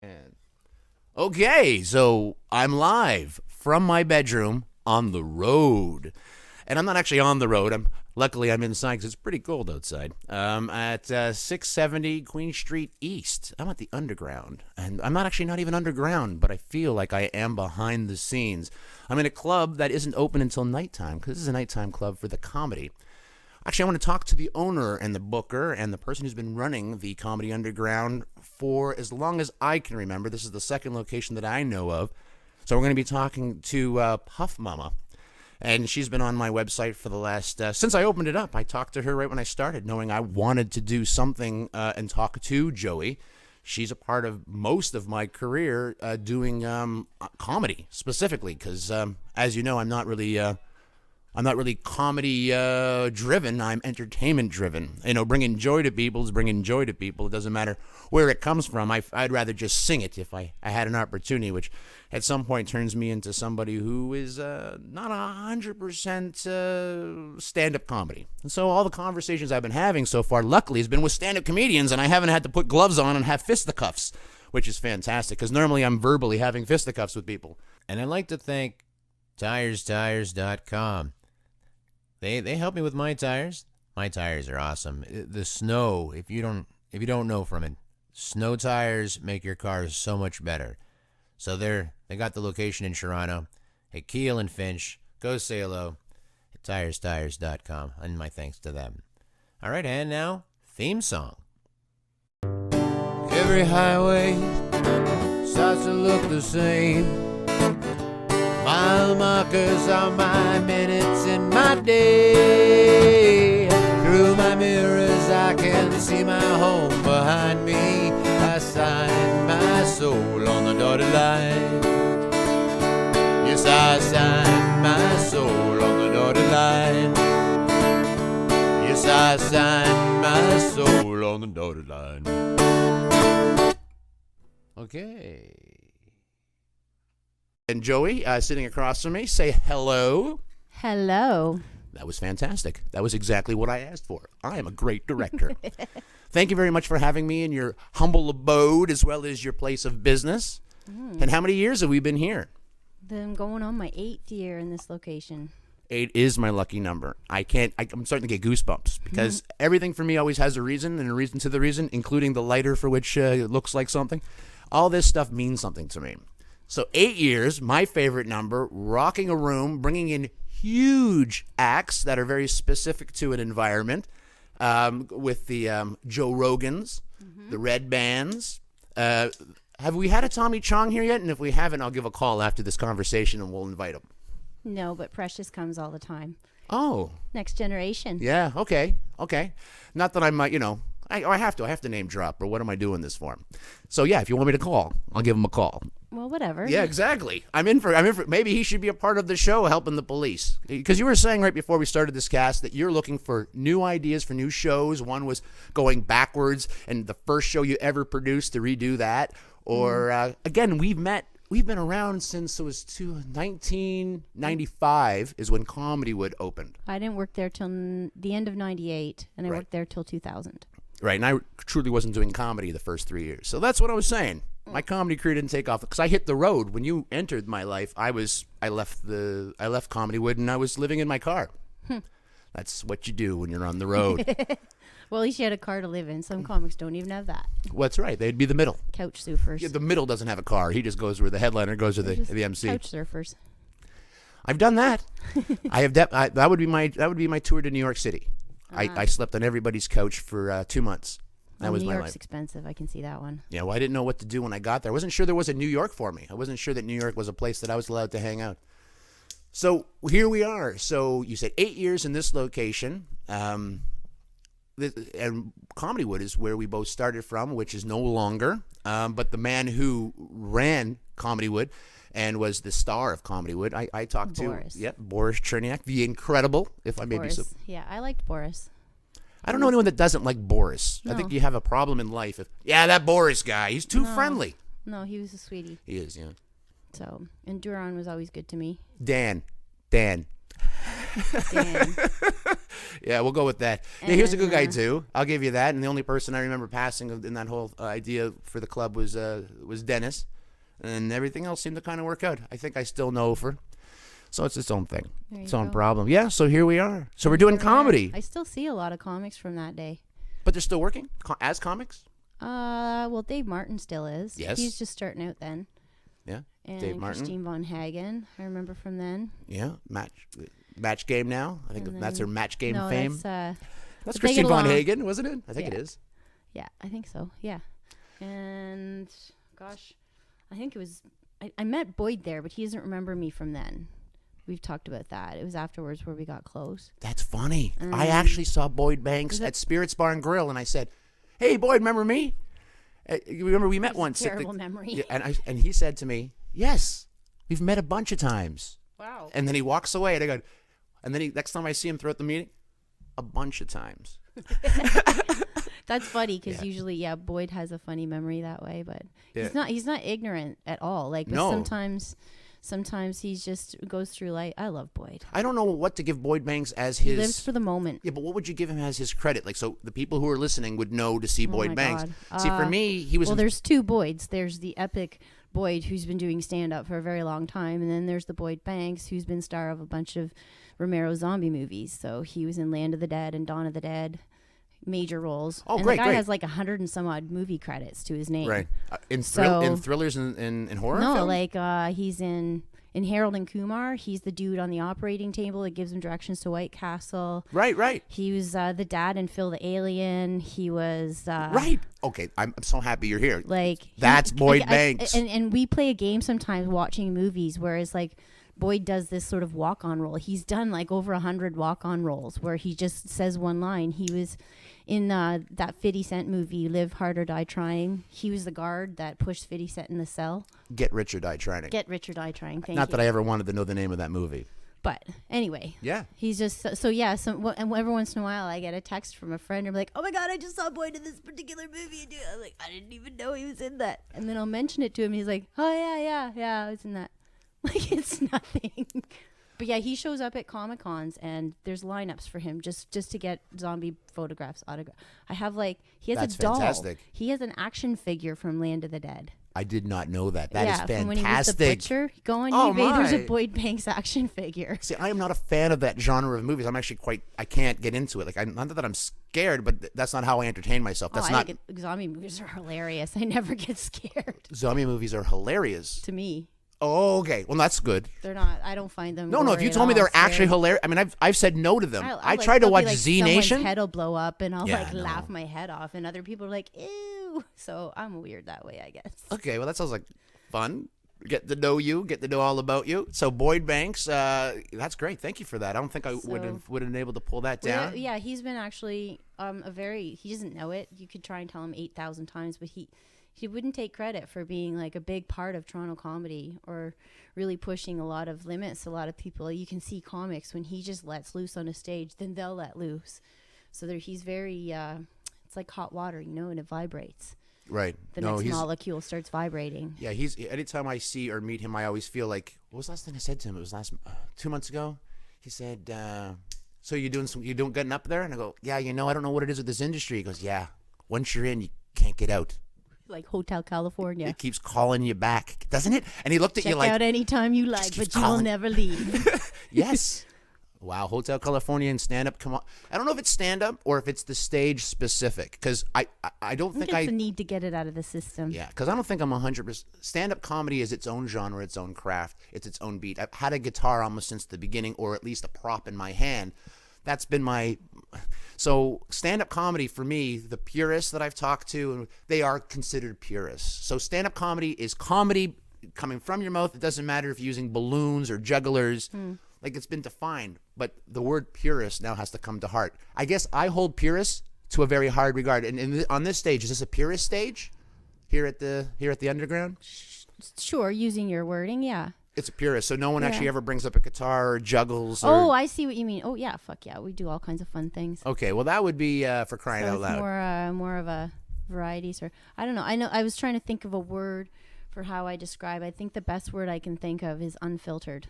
And okay, so I'm live from my bedroom on the road, and I'm not actually on the road. Luckily I'm inside because it's pretty cold outside. At 670 Queen Street East. I'm at the underground, and I'm not even underground, but I feel like I am behind the scenes. I'm in a club that isn't open until nighttime because this is a nighttime club for the comedy. Actually, I want to talk to the owner and the booker and the person who's been running the Comedy Underground for as long as I can remember. This is the second location that I know of. So we're going to be talking to Puff Mama. And she's been on my website for the last, since I opened it up. I talked to her right when I started, knowing I wanted to do something and talk to Joey. She's a part of most of my career doing comedy specifically because, as you know, I'm not really comedy driven. I'm entertainment driven. Bringing joy to people is bringing joy to people. It doesn't matter where it comes from. I'd rather just sing it if I had an opportunity, which at some point turns me into somebody who is not 100% stand-up comedy. And so all the conversations I've been having so far, luckily, has been with stand-up comedians, and I haven't had to put gloves on and have fisticuffs, which is fantastic, because normally I'm verbally having fisticuffs with people. And I'd like to thank TiresTires.com. They help me with my tires. My tires are awesome. The snow, if you don't know from it, snow tires make your cars so much better. So they got the location in Toronto, at Keel and Finch. Go say hello at TiresTires.com, and my thanks to them. All right, and now theme song. Every highway starts to look the same. Mile markers are my minutes in my day. Through my mirrors I can see my home behind me. I sign my soul on the dotted line. Yes, I sign my soul on the dotted line. Yes, I sign my soul on the dotted line. Okay. And Joey, sitting across from me, say hello. Hello. That was fantastic. That was exactly what I asked for. I am a great director. Thank you very much for having me in your humble abode as well as your place of business. And how many years have we been here? I'm going on my 8th year in this location. 8 is my lucky number. I'm starting to get goosebumps because everything for me always has a reason and a reason to the reason, including the lighter for which it looks like something. All this stuff means something to me. So 8 years, my favorite number, rocking a room, bringing in huge acts that are very specific to an environment, with the Joe Rogans, the Red Bands. Have we had a Tommy Chong here yet? And if we haven't, I'll give a call after this conversation and we'll invite him. No, but Precious comes all the time. Oh. Next generation. Yeah, okay. Not that I'm, I have to name drop, or what am I doing this for? So yeah, if you want me to call, I'll give him a call. Well, whatever. Yeah, exactly. I'm in for. Maybe he should be a part of the show, helping the police. Because you were saying right before we started this cast that you're looking for new ideas for new shows. One was going backwards, and the first show you ever produced to redo that. Or again, we've been around since it was 1995 is when Comedywood opened. I didn't work there till the end of 98, and I worked there till 2000. Right, and I truly wasn't doing comedy the first 3 years. So that's what I was saying. My comedy career didn't take off because I hit the road. When you entered my life, I left Comedywood and I was living in my car. That's what you do when you're on the road. Well, at least you had a car to live in. Some comics don't even have that. What's right? They'd be the middle. Couch surfers. Yeah, the middle doesn't have a car. He just goes where the headliner goes to the MC. Couch surfers. I've done that. I have that would be my tour to New York City. I slept on everybody's couch for 2 months. That was New my York's life. expensive. I can see that one. Yeah, well, I didn't know what to do when I got there. I wasn't sure there was a New York for me. I wasn't sure that New York was a place that I was allowed to hang out. So here we are. So you said 8 years in this location. And Comedywood is where we both started from, which is no longer. But the man who ran Comedywood and was the star of Comedywood, I talked Boris. to Boris Cherniak, the incredible, if I may be so. Yeah, I liked Boris. I don't know anyone that doesn't like Boris. No. I think you have a problem in life. That Boris guy, he's too friendly. No, he was a sweetie. He is, yeah. So, and Duran was always good to me. Dan. Dan. Yeah, we'll go with that. Yeah, he was a good guy And, too. I'll give you that. And the only person I remember passing in that whole idea for the club was Dennis, and everything else seemed to kind of work out. I think I still know her, so it's its own thing, There its you own go. problem. Yeah, so here we are. So we're doing Here we are. comedy, I still see a lot of comics from that day. but they're still working as comics. Well, Dave Martin still is. Yes. He's just starting out then. Yeah, And Dave Martin. Christine Von Hagen, I remember from then. Yeah, match game now. I think And that's then- her match game no, fame. That's, That's but they Christine get Von along. Hagen, wasn't it? I think it Yeah. is. yeah, I think so. Yeah. And gosh, I think it was, I met Boyd there, but he doesn't remember me from then. We've talked about that. It was afterwards where we got close. That's funny. I actually saw Boyd Banks at Spirits Bar and Grill, and I said, "Hey, Boyd, remember me? You remember we met once?" at the- Terrible memory. Yeah, and he said to me, "Yes, we've met a bunch of times." Wow. And then he walks away, and I go, and then next time I see him throughout the meeting, a bunch of times. That's funny because Yeah. usually, Boyd has a funny memory that way, but Yeah. he's not ignorant at all. Like, but No. sometimes he just goes through life. I love Boyd. I don't know what to give Boyd Banks as He his. lives for the moment. Yeah, but what would you give him as his credit? Like, so the people who are listening would know to see Boyd my Banks. God. See, for me, he was. Well, there's two Boyds. There's the epic Boyd who's been doing stand-up for a very long time, and then there's the Boyd Banks who's been star of a bunch of Romero zombie movies. So he was in Land of the Dead and Dawn of the Dead, major roles. Oh, and great, the guy great. has like 100 and some odd movie credits to his name. Right. In So- thrillers and in horror No, films? like he's in Harold and Kumar. He's the dude on the operating table that gives him directions to White Castle. Right. He was the dad in Phil the Alien. He was Right. Okay, I'm so happy you're here. like That's Boyd Banks. and we play a game sometimes watching movies, whereas like Boyd does this sort of walk-on role. He's done like over 100 walk-on roles where he just says one line. He was in that 50 Cent movie, Live Hard or Die Trying. He was the guard that pushed 50 Cent in the cell. Get Rich or Die Trying. Get Rich or Die Trying. Thank Not you. that I ever wanted to know the name of that movie. But anyway, Yeah. he's just so yeah. So and every once in a while, I get a text from a friend. I'm like, "Oh my god, I just saw Boyd in this particular movie." And I'm like, "I didn't even know he was in that." And then I'll mention it to him. He's like, "Oh yeah, I was in that." Like it's nothing. But yeah, he shows up at Comic Cons and there's lineups for him just to get zombie photographs autographed. I have like he has That's a doll. fantastic. He has an action figure from Land of the Dead. I did not know that. That is from when he was the fantastic. butcher. Go on Oh, eBay. There's my. a Boyd Banks action figure. See, I am not a fan of that genre of movies. I'm actually I can't get into it. Like, not that I'm scared, but that's not how I entertain myself. That's I not. think zombie movies are hilarious. I never get scared. Zombie movies are hilarious. To me, Oh, okay. Well, that's good. they're not. I don't find them. No, if gory you at told me all. they're actually Scary. hilarious. I mean, I've said no to them. I like, tried to there'll be, watch like, Z someone's Nation. head will blow up, and I'll Yeah, like no. laugh my head off, and other people are like, "Ew." So I'm weird that way, I guess. Okay, well, that sounds like fun. Get to know you, get to know all about you. So Boyd Banks, that's great. Thank you for that. I don't think I would have been able to pull that down. Well, yeah, he's been actually he doesn't know it. You could try and tell him 8,000 times, but he wouldn't take credit for being like a big part of Toronto comedy or really pushing a lot of limits. A lot of people, you can see comics when he just lets loose on a stage, then they'll let loose. So he's very, it's like hot water, and it vibrates. Right. The no, next he's molecule starts vibrating. yeah. Anytime I see or meet him, I always feel like, what was the last thing I said to him? It was 2 months ago. He said, "So you getting up there?" And I go, "Yeah, I don't know what it is with this industry." He goes, "Yeah, once you're in, you can't get out. Like Hotel California. It keeps calling you back, doesn't it?" And he looked at Check you like, out anytime you like, keeps but you will calling. never leave. "Yes." Wow, Hotel California and stand up. Come on, I don't know if it's stand up or if it's the stage specific, because I don't I think think it's the need to get it out of the system. Yeah, because I don't think I'm 100%. Stand-up comedy is its own genre, its own craft, it's its own beat. I've had a guitar almost since the beginning, or at least a prop in my hand. That's been my... So stand-up comedy, for me, the purists that I've talked to, they are considered purists. So stand-up comedy is comedy coming from your mouth. It doesn't matter if you're using balloons or jugglers. Like, it's been defined. But the word purist now has to come to heart. I guess I hold purists to a very hard regard. And on this stage, is this a purist stage? Here at the Underground? Sure, using your wording, yeah. It's a purist, so no one Yeah. actually ever brings up a guitar or juggles. Or, Oh, I see what you mean. Oh, yeah, fuck yeah. We do all kinds of fun things. okay, well that would be for crying So out it's loud. more of a variety. Or I don't know. I was trying to think of a word for how I describe. I think the best word I can think of is unfiltered.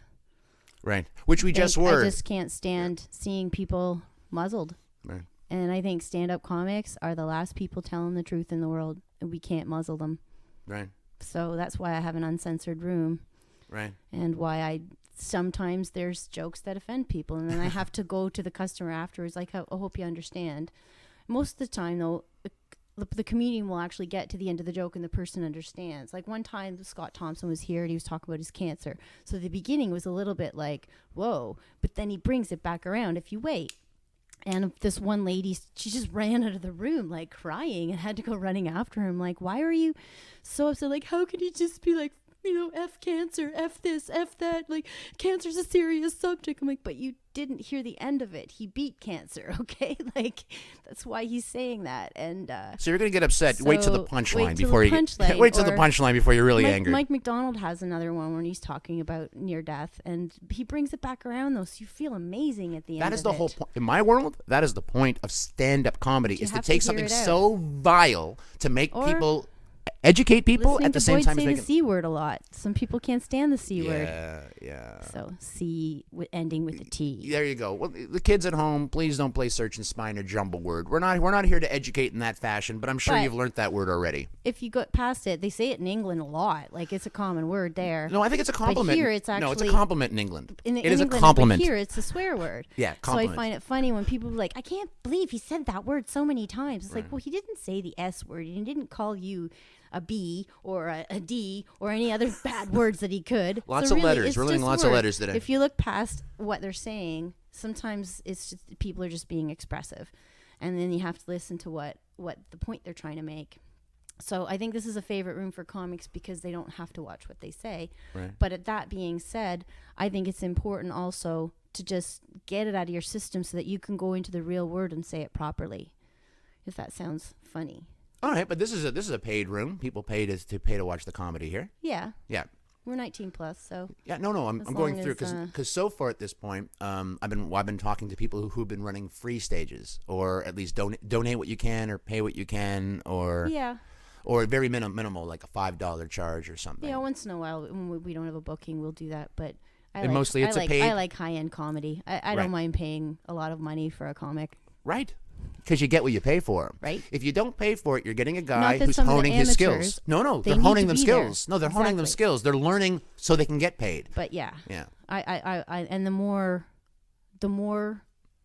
Right, which we just Like, were. I just can't stand seeing people muzzled. Right. And I think stand-up comics are the last people telling the truth in the world, and we can't muzzle them. Right. So that's why I have an uncensored room. Right. And why I sometimes there's jokes that offend people, and then I have to go to the customer afterwards, like, I hope you understand. Most of the time, though, the comedian will actually get to the end of the joke and the person understands. Like one time Scott Thompson was here and he was talking about his cancer. So the beginning was a little bit like, whoa, but then he brings it back around if you wait. And this one lady, she just ran out of the room like crying and had to go running after him. Like, why are you so upset? Like, how could you just be like, F cancer, F this, F that, like, cancer's a serious subject. I'm like, but you didn't hear the end of it. He beat cancer, okay? Like, that's why he's saying that. And so you're going to get upset. So wait till the punchline before you punchline, wait till the punchline before you're really angry. Mike McDonald has another one when he's talking about near death, and he brings it back around, though, so you feel amazing at the end of it. That is the whole point. In my world, that is the point of stand-up comedy, is to take something hear it out. so vile to make people... educate people at the same time as say making the C word a lot. Some people can't stand the C word. Yeah. So C ending with a T. There you go. Well, the kids at home, please don't play Search and Spine or Jumble Word. We're not here to educate in that fashion, but I'm sure you've learned that word already. If you go past it, they say it in England a lot. Like, it's a common word there. No, I think it's a compliment. But here it's actually... No, it's a compliment in England. It is England, a compliment. But here it's a swear word. Yeah, compliment. So I find it funny when people are like, I can't believe he said that word so many times. It's like, well, he didn't say the S word. He didn't call you a B or a D or any other bad words that he could. Lots so of really, letters. We're learning lots of letters today. If you look past what they're saying, sometimes it's just people are just being expressive. And then you have to listen to what the point they're trying to make. So I think this is a favorite room for comics because they don't have to watch what they say. Right. But at that being said, I think it's important also to just get it out of your system so that you can go into the real word and say it properly. If that sounds funny. All right, but this is a paid room. People pay to watch the comedy here. Yeah. Yeah. We're 19 plus, so. Yeah, no, I'm going through because so far at this point, I've been talking to people who've been running free stages, or at least donate what you can, or pay what you can, or or very minimal, like a $5 charge or something. Yeah, once in a while when we don't have a booking, we'll do that, but I like high end comedy. I don't mind paying a lot of money for a comic. Right. Because you get what you pay for. Right. If you don't pay for it, you're getting a guy who's some honing of the his amateurs, skills. No, they they're honing need them to be skills. there. No, they're honing them Exactly. skills. They're learning so they can get paid. But yeah. Yeah. I and the more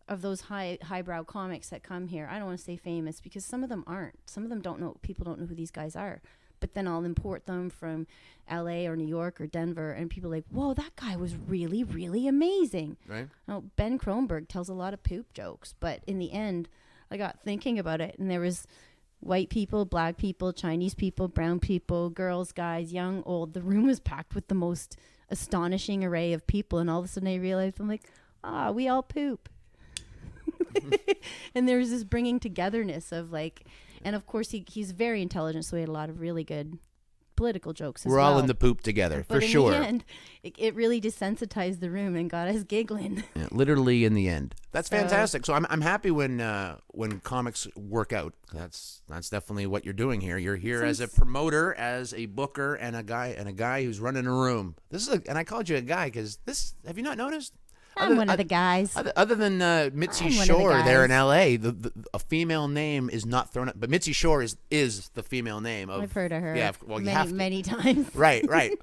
of those highbrow comics that come here, I don't want to say famous because some of them aren't. Some of them people don't know who these guys are. But then I'll import them from LA or New York or Denver, and people are like, whoa, that guy was really, really amazing. Right. Now, Ben Kronberg tells a lot of poop jokes, but in the end, I got thinking about it, and there was white people, black people, Chinese people, brown people, girls, guys, young, old. The room was packed with the most astonishing array of people, and all of a sudden I realized, I'm like, we all poop. And there was this bringing togetherness of like, and of course he's very intelligent, so he had a lot of really good political jokes as We're well. all in the poop together, But for sure. in the end, it really desensitized the room and got us giggling. Yeah, literally in the end. That's fantastic. So I'm happy when comics work out. That's definitely what you're doing here. You're here as a promoter, as a booker, and a guy who's running a room. And I called you a guy because have you not noticed? I'm one of the guys. Other than Mitzi Shore there in L.A., a female name is not thrown up. But Mitzi Shore is the female name. I've heard of her. Yeah, well, many times. Right.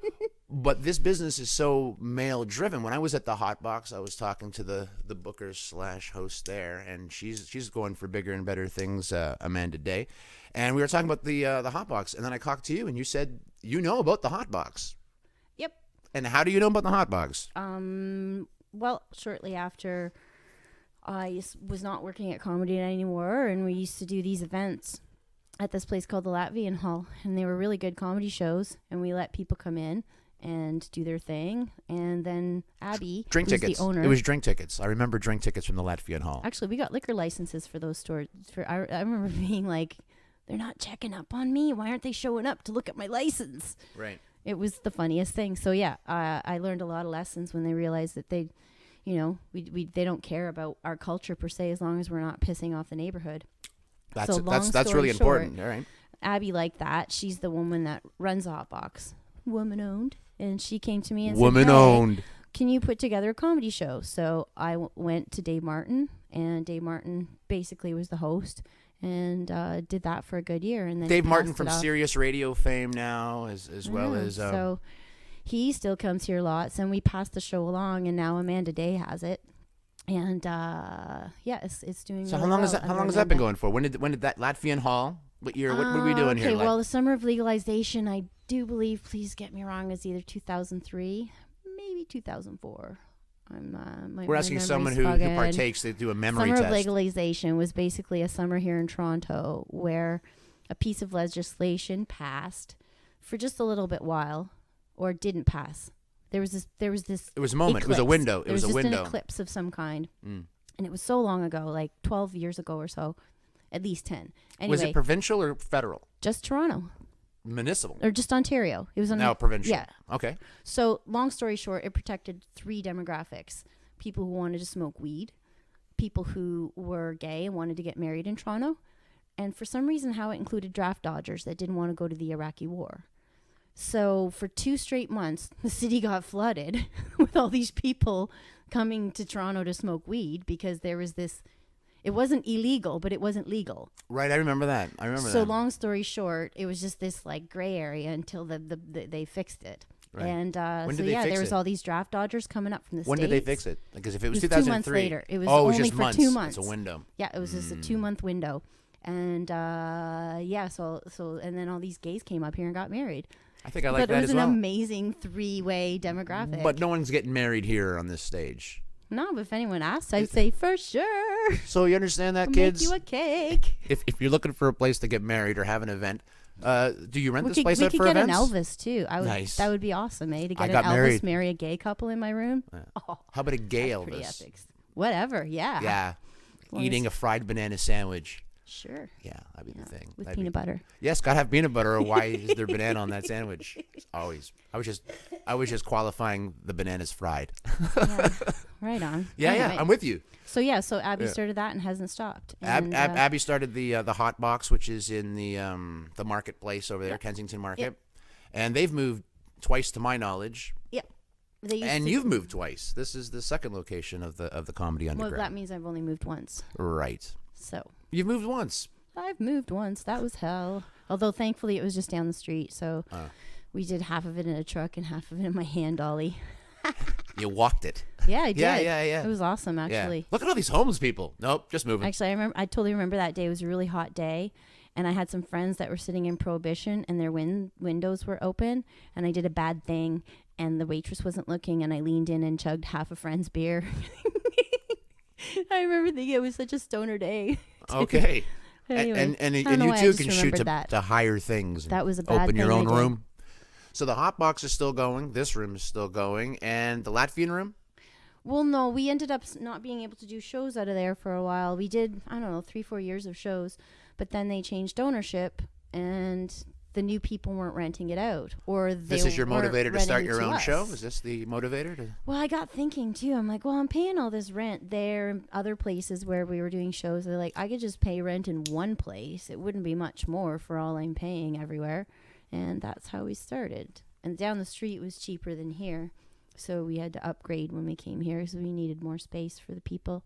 But this business is so male-driven. When I was at the Hot Box, I was talking to the booker/host there, and she's going for bigger and better things, Amanda Day. And we were talking about the Hot Box, and then I talked to you, and you said you know about the Hot Box. Yep. And how do you know about the Hot Box? Well, shortly after I was not working at Comedy Night anymore, and we used to do these events at this place called the Latvian Hall, and they were really good comedy shows, and we let people come in and do their thing, and then Abby, drink who's tickets. the owner. It was drink tickets. I remember drink tickets from the Latvian Hall. Actually, we got liquor licenses for those stores. I remember being like, they're not checking up on me. Why aren't they showing up to look at my license? Right. It was the funniest thing. So yeah, I learned a lot of lessons when they realized that they don't care about our culture per se, as long as we're not pissing off the neighborhood. That's really important. All right. Abby liked that. She's the woman that runs the Hot Box, woman owned, and she came to me and woman said, owned. Can you put together a comedy show? So I went to Dave Martin and Dave Martin basically was the host and did that for a good year. And then Dave Martin passed from it off. Sirius Radio fame now, as well Yeah, as so he still comes here lots, and we passed the show along, and now Amanda Day has it. And it's doing. So really how long well has that? How under long has that been Amanda. going for? When did that Latvian Hall? What year? What were we doing here? Okay, Like- well, the summer of legalization, I do believe. Please get me wrong. Is either 2003, maybe 2004. we're asking someone who partakes to do a memory Summer test. of legalization was basically a summer here in Toronto where a piece of legislation passed for just a little bit while, or didn't pass. There was this. It was a moment. It was a eclipse. window. It There was a just window. an eclipse of some kind, Mm. and it was so long ago, like 12 years ago or so, at least 10. Anyway, Was it provincial or federal? just Toronto Municipal. or just Ontario. It was on Now provincial. Yeah. Okay. So, long story short, it protected 3 demographics: people who wanted to smoke weed, people who were gay and wanted to get married in Toronto, and for some reason, how it included draft dodgers that didn't want to go to the Iraqi war. So, for 2 straight months, the city got flooded with all these people coming to Toronto to smoke weed because there was this. It wasn't illegal, but it wasn't legal. Right. I remember that. So that. long story short, it was just this like gray area until they fixed it. Right. And When so did they fix there was it? all these draft dodgers coming up from the When States. did they fix it? Because if it was, It was 2 months 2003. later. It was oh, it was only just for months. 2 months. It's a window. Yeah, it was just a 2-month window. And so and then all these gays came up here and got married. I think I like but that it was as an well. amazing 3-way demographic. But no one's getting married here on this stage. no, but if anyone asked, I'd say for sure. So you understand that, I'll kids? make you a cake. If you're looking for a place to get married or have an event, do you rent We this could, place we out could for get events? an Elvis too. Nice. That would be awesome, eh? To I get got an Elvis, married. marry a gay couple in my room. Oh, How about a gay that's pretty Elvis? epic. Whatever, yeah. Yeah. long Eating as- a fried banana sandwich. Sure. Yeah, that'd be the thing. With That'd be- peanut butter. Yes, gotta have peanut butter, or why is there banana on that sandwich? Always. I was just qualifying the bananas fried. Yeah. Right on. Yeah, Anyway, yeah, I'm with you. So Abby started that and hasn't stopped. And, Abby started the Hot Box, which is in the marketplace over there, Kensington Market, and they've moved twice to my knowledge. Yep. They used And to- you've moved twice. This is the second location of the Comedy Well, Underground. that means I've only moved once. Right. So You've moved once. I've moved once. That was hell. Although thankfully it was just down the street. So we did half of it in a truck and half of it in my hand dolly. You walked it. Yeah, I did. Yeah. It was awesome, actually. Yeah. Look at all these homeless people. Nope, just moving. Actually, I totally remember that day. It was a really hot day, and I had some friends that were sitting in Prohibition, and their windows were open, and I did a bad thing, and the waitress wasn't looking, and I leaned in and chugged half a friend's beer. I remember thinking it was such a stoner day. Okay. Anyway, and I don't know you why, I too just can shoot remembered that. to higher things. And That was a bad open your thing I own did. room. So the hot box is still going. This room is still going, and the Latvian room. Well, no, we ended up not being able to do shows out of there for a while. We did, I don't know, 3-4 years of shows, but then they changed ownership, and the new people weren't renting it out, or they This is your weren't motivator to start renting your own us. show. Is this the motivator? Well, I got thinking too. I'm like, well, I'm paying all this rent there and other places where we were doing shows. They're like, I could just pay rent in one place. It wouldn't be much more for all I'm paying everywhere. And that's how we started. And down the street was cheaper than here. So we had to upgrade when we came here because we needed more space for the people.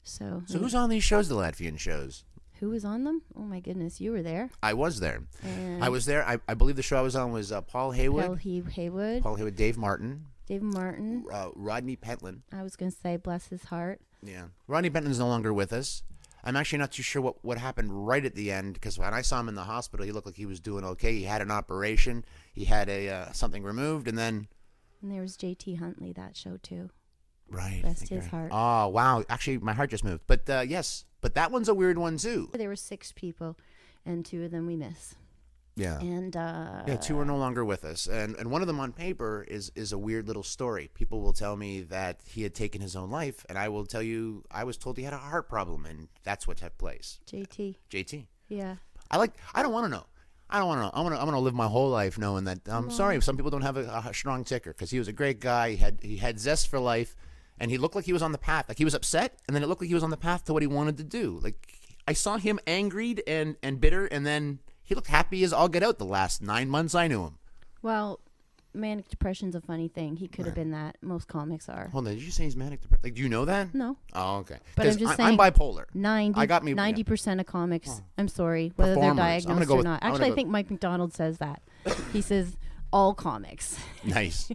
So who's on these shows? The Latvian shows. who was on them? Oh my goodness, you were there. I was there. And I was there. I believe the show I was on was Paul Haywood, Haywood, Dave Martin, Dave Martin. Rodney Pentland. I was going to say, bless his heart. Yeah, Rodney Pentland's no longer with us. I'm actually not too sure what happened right at the end, because when I saw him in the hospital, he looked like he was doing okay. He had an operation. He had something removed, and then And there was JT Huntley that show too. right. Bless his heart. Oh wow! Actually, my heart just moved. But yes, but that one's a weird one too. There were 6 people, and 2 of them we miss. Yeah. And Yeah, 2 are no longer with us, and one of them on paper is a weird little story. People will tell me that he had taken his own life, and I will tell you I was told he had a heart problem, and that's what took place. JT. JT. Yeah. I don't want to know. I don't want to know. I'm gonna live my whole life knowing that. I'm sorry if some people don't have a strong ticker, because he was a great guy. He had zest for life, and he looked like he was on the path. Like he was upset, and then it looked like he was on the path to what he wanted to do. Like I saw him angry and bitter, and then he looked happy as all get out the last 9 months I knew him. Well, manic depression's a funny thing. He could have been that. Most comics are. Hold on, did you say he's manic depressed? Like, do you know that? No. Oh, okay. But I'm 'Cause just I'm saying, bipolar. 90% of comics, I'm sorry, whether they're Performers. I'm diagnosed gonna go or with- not. I'm gonna Actually, I go- think Mike McDonald says that. He says all comics, Nice.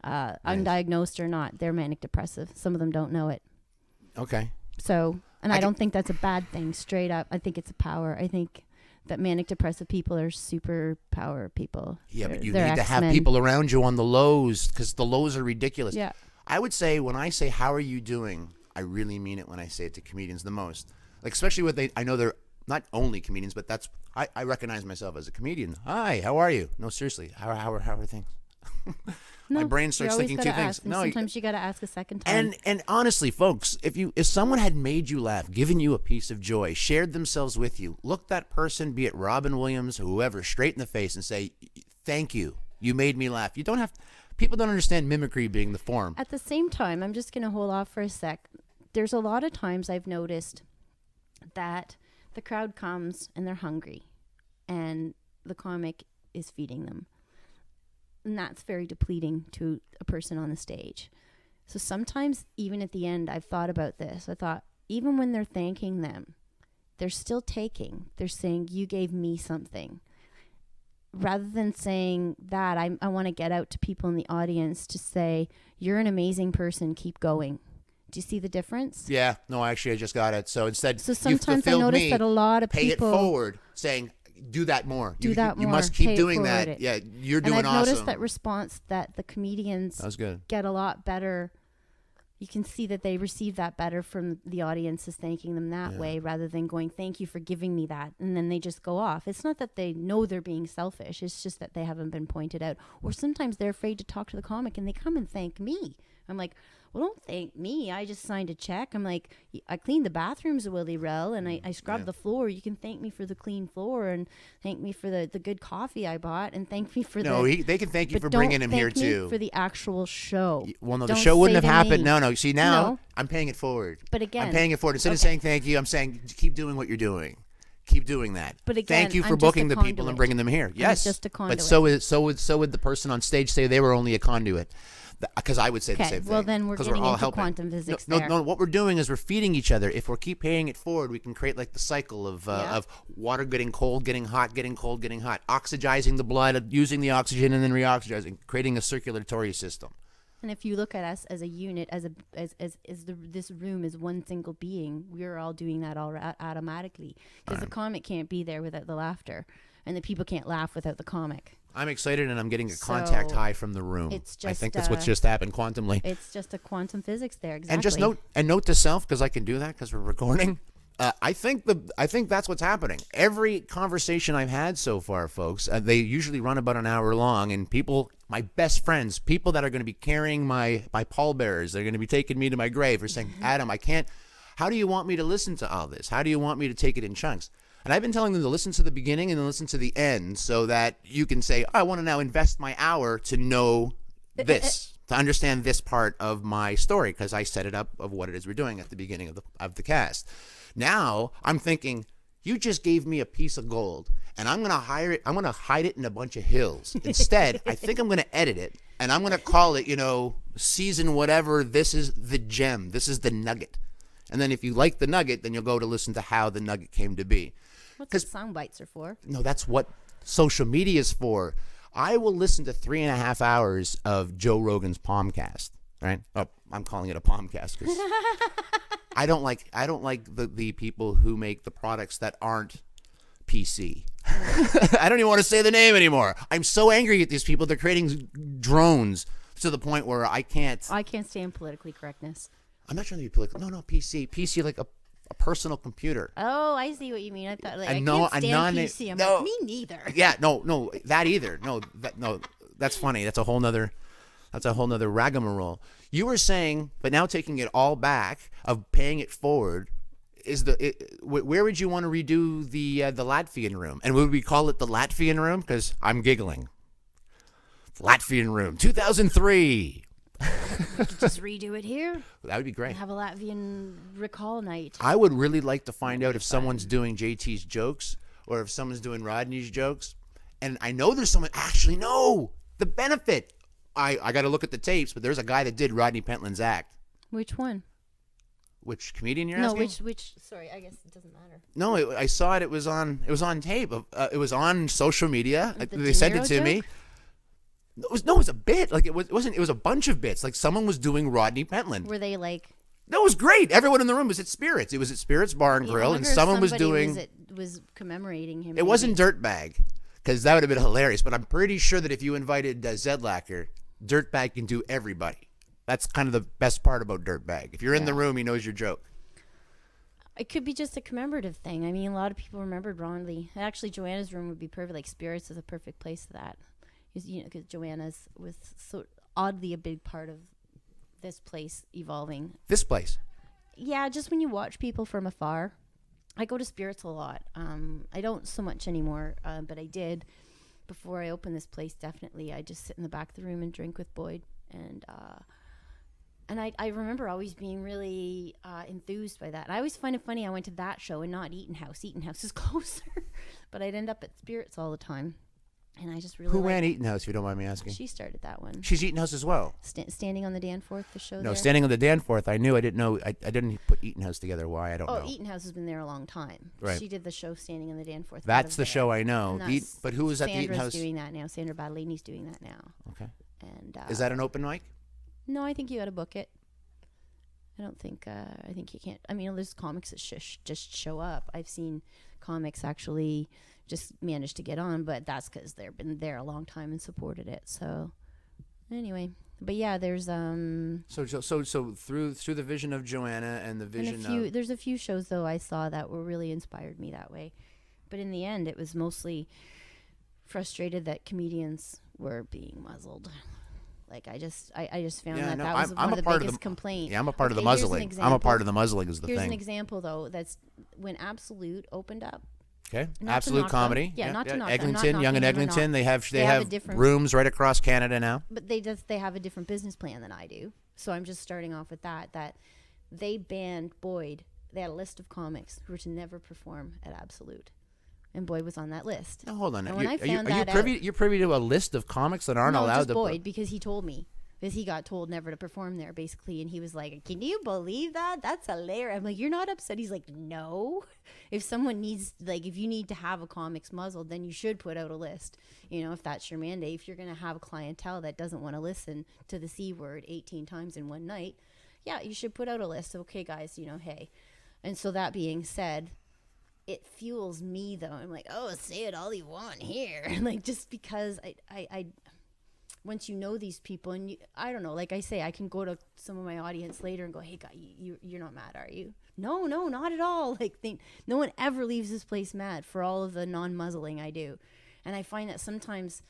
undiagnosed or not, they're manic depressive. Some of them don't know it. Okay. So, and I I don't think that's a bad thing, straight up. I think it's a power. I think that manic depressive people are superpower people. Yeah, but you They're need to have X-Men. people around you on the lows because the lows are ridiculous. Yeah. I would say when I say, how are you doing? I really mean it when I say it to comedians the most. Like, especially with I know they're not only comedians, but I recognize myself as a comedian. Hi, how are you? No, seriously, how are things? My No, brain you starts always thinking gotta two things. ask, and No, sometimes you got to ask a second time. and honestly, folks, if someone had made you laugh, given you a piece of joy, shared themselves with you, look that person, be it Robin Williams, whoever, straight in the face and say, "Thank you, you made me laugh." You don't have. People don't understand mimicry being the form. At the same time, I'm just going to hold off for a sec. There's a lot of times I've noticed that the crowd comes and they're hungry and the comic is feeding them. And that's very depleting to a person on the stage. So sometimes, even at the end, I've thought about this. I thought, even when they're thanking them, they're still taking. They're saying, you gave me something. Rather than saying that, I want to get out to people in the audience to say, you're an amazing person, keep going. Do you see the difference? Yeah, no, actually, I just got it. So instead, So you've sometimes I fulfilled notice me, that a lot of pay people it forward, saying, "Do that more. Do that You more, must pay keep it doing forward that." it. Yeah, you're and doing I've awesome. noticed that response that the comedians That was good. get a lot better. You can see that they receive that better from the audiences thanking them that way rather than going, thank you for giving me that. And then they just go off. It's not that they know they're being selfish. It's just that they haven't been pointed out. Or sometimes they're afraid to talk to the comic and they come and thank me. I'm like, well, don't thank me. I just signed a check. I'm like, I cleaned the bathrooms, Willie Rell, and I scrubbed the floor. You can thank me for the clean floor and thank me for the good coffee I bought and thank me for They can thank you but for don't bringing him here thank me too. for the actual show. Well, no, the Don't show wouldn't say have to happened. me- No. See, now No. I'm paying it forward. But again, I'm paying it forward. Instead of okay. saying thank you, I'm saying keep doing what you're doing. Keep doing that. But again, thank you for I'm just booking a the people and conduit. bringing them here. Yes, just a But conduit. so would the person on stage say they were only a conduit. Because I would say the Okay, same thing. well, then we're 'Cause getting all into helping. quantum physics No, there. no. What we're doing is we're feeding each other. If we keep paying it forward, we can create like the cycle of water getting cold, getting hot, getting cold, getting hot, oxygizing the blood, using the oxygen, and then reoxygizing, creating a circulatory system. And if you look at us as a unit, this room is one single being, we're all doing that automatically. Because the comic can't be there without the laughter, and the people can't laugh without the comic. I'm excited, and I'm getting a contact So, high from the room. it's I just, think that's what's just happened quantumly. It's just a quantum physics there, exactly. And just note to self, because I can do that because we're recording. I think that's what's happening. Every conversation I've had so far, folks, they usually run about an hour long, and people, my best friends, people that are going to be carrying my pallbearers, they're going to be taking me to my grave, are saying, Adam, I can't. How do you want me to listen to all this? How do you want me to take it in chunks? And I've been telling them to listen to the beginning and then listen to the end so that you can say, I want to now invest my hour to know this, to understand this part of my story, because I set it up of what it is we're doing at the beginning of the cast. Now I'm thinking, you just gave me a piece of gold and I'm going to hire it. I'm going to hide it in a bunch of hills. Instead, I think I'm going to edit it and I'm going to call it, season whatever. This is the gem. This is the nugget. And then if you like the nugget, then you'll go to listen to how the nugget came to be. What's what sound bites are for? No, that's what social media is for. I will listen to 3.5 hours of Joe Rogan's Palmcast. Right? Oh, I'm calling it a Palmcast because I don't like the people who make the products that aren't PC. I don't even want to say the name anymore. I'm so angry at these people. They're creating drones to the point where I can't stand politically correctness. I'm not trying to be political. No, PC like a personal computer. Oh, I see what you mean. I thought I can't stand PC. I'm like, me neither. Yeah, no, that either. No, that's funny. That's a whole nother ragamarole. You were saying, but now taking it all back of paying it forward, where would you want to redo the Latvian room? And would we call it the Latvian room? Because I'm giggling. Latvian room, 2003. Just redo it here. That would be great. Have a Latvian recall night. I would really like to find out if someone's doing JT's jokes or if someone's doing Rodney's jokes. And I know there's someone. Actually, no. The benefit. I got to look at the tapes, but there's a guy that did Rodney Pentland's act. Which one? Which comedian you're No, asking? which. Sorry, I guess it doesn't matter. No, I saw it. It was on tape. It was on social media. The They sent it De to Niro me. joke? It was a bit. Like it wasn't. It was a bunch of bits. Like someone was doing Rodney Pentland. Were they like? That was great. Everyone in the room was at Spirits. It was at Spirits Bar and I Grill, wonder and if someone was somebody doing. was commemorating him. It wasn't Dirtbag, because that would have been hilarious. But I'm pretty sure that if you invited Zedlacker, Dirtbag can do everybody. That's kind of the best part about Dirtbag. If you're in the room, he knows your joke. It could be just a commemorative thing. I mean, a lot of people remembered Ronley. Actually, Joanna's room would be perfect. Like Spirits is a perfect place for that. Because Joanna's was so oddly a big part of this place evolving. This place. Yeah, just when you watch people from afar. I go to Spirits a lot. I don't so much anymore, but I did before I opened this place. Definitely, I just sit in the back of the room and drink with Boyd, and I remember always being really enthused by that. And I always find it funny. I went to that show and not Eaton House. Eaton House is closer, but I'd end up at Spirits all the time, and I just really. Who ran Eaton House? If you don't mind me asking. She started that one. She's Eaton House as well. Standing on the Danforth, the show. No, there. Standing on the Danforth. I knew. I didn't know. I didn't put Eaton House together. Why? I don't know. Oh, Eaton House has been there a long time. Right. She did the show Standing on the Danforth. That's the show I know. And that's But who was at the Eaton Sandra's House? doing that now. Sandra Badalini's doing that now. Okay. And Is that an open mic? No, I think you got to book it. I don't think. I think you can't. I mean, there's comics that just show up. I've seen comics actually just manage to get on, but that's because they've been there a long time and supported it. So anyway, but yeah, there's So through the vision of Joanna and the vision of there's a few shows though I saw that were really inspired me that way, but in the end, it was mostly frustrated that comedians were being muzzled. Like I just found that was one of the biggest complaints. Yeah, I'm a part of the muzzling. I'm a part of the muzzling is the Here's thing. an example though. That's when Absolute opened up. Okay, Not to Absolute knock Comedy. them. Yeah, not to knock them. Eglinton, Not Young and knocking them or Eglinton. not. They have have a different- rooms right across Canada now. But they have a different business plan than I do. So I'm just starting off with that they banned Boyd. They had a list of comics who were to never perform at Absolute. And Boyd was on that list. Now, hold on. And when I found that You're privy to a list of comics that aren't allowed just to Boyd, because he told me. Because he got told never to perform there, basically. And he was like, can you believe that? That's hilarious. I'm like, you're not upset? He's like, no. If someone needs, like, if you need to have a comics muzzled, then you should put out a list. You know, if that's your mandate. If you're going to have a clientele that doesn't want to listen to the C word 18 times in one night, yeah, you should put out a list. Okay, guys, hey. And so that being said, it fuels me, though. I'm like, oh, say it all you want here. Like, just because I once you know these people, and I don't know, like I say, I can go to some of my audience later and go, hey, guy, you're not mad, are you? No, not at all. Like, no one ever leaves this place mad for all of the non-muzzling I do. And I find that sometimes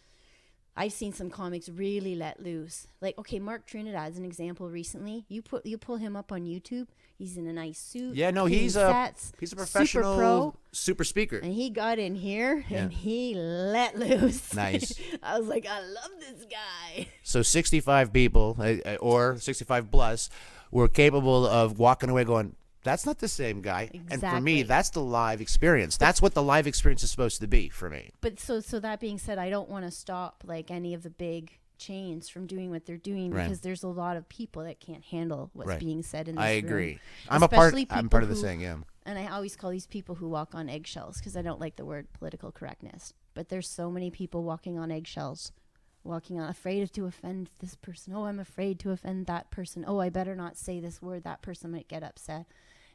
I've seen some comics really let loose. Like, okay, Mark Trinidad's an example recently. You pull him up on YouTube. He's in a nice suit. Yeah, no, clean he's sets, a professional super pro. super speaker. And he got in here and he let loose. Nice. I was like, I love this guy. So 65 people, or 65 plus, were capable of walking away going, that's not the same guy. Exactly. And for me, that's the live experience. That's what the live experience is supposed to be for me. But so that being said, I don't want to stop like any of the big chains from doing what they're doing, because there's a lot of people that can't handle what's being said in this I room. agree. I'm part of the thing, yeah. And I always call these people who walk on eggshells, because I don't like the word political correctness. But there's so many people walking on eggshells, afraid to offend this person. Oh, I'm afraid to offend that person. Oh, I better not say this word. That person might get upset.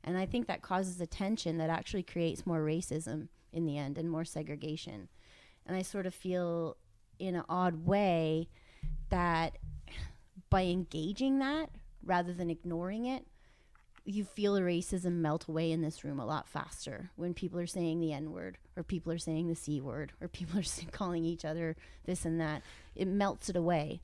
And I think that causes a tension that actually creates more racism in the end and more segregation. And I sort of feel in an odd way that by engaging that rather than ignoring it, you feel the racism melt away in this room a lot faster when people are saying the N-word, or people are saying the C-word, or people are calling each other this and that. It melts it away.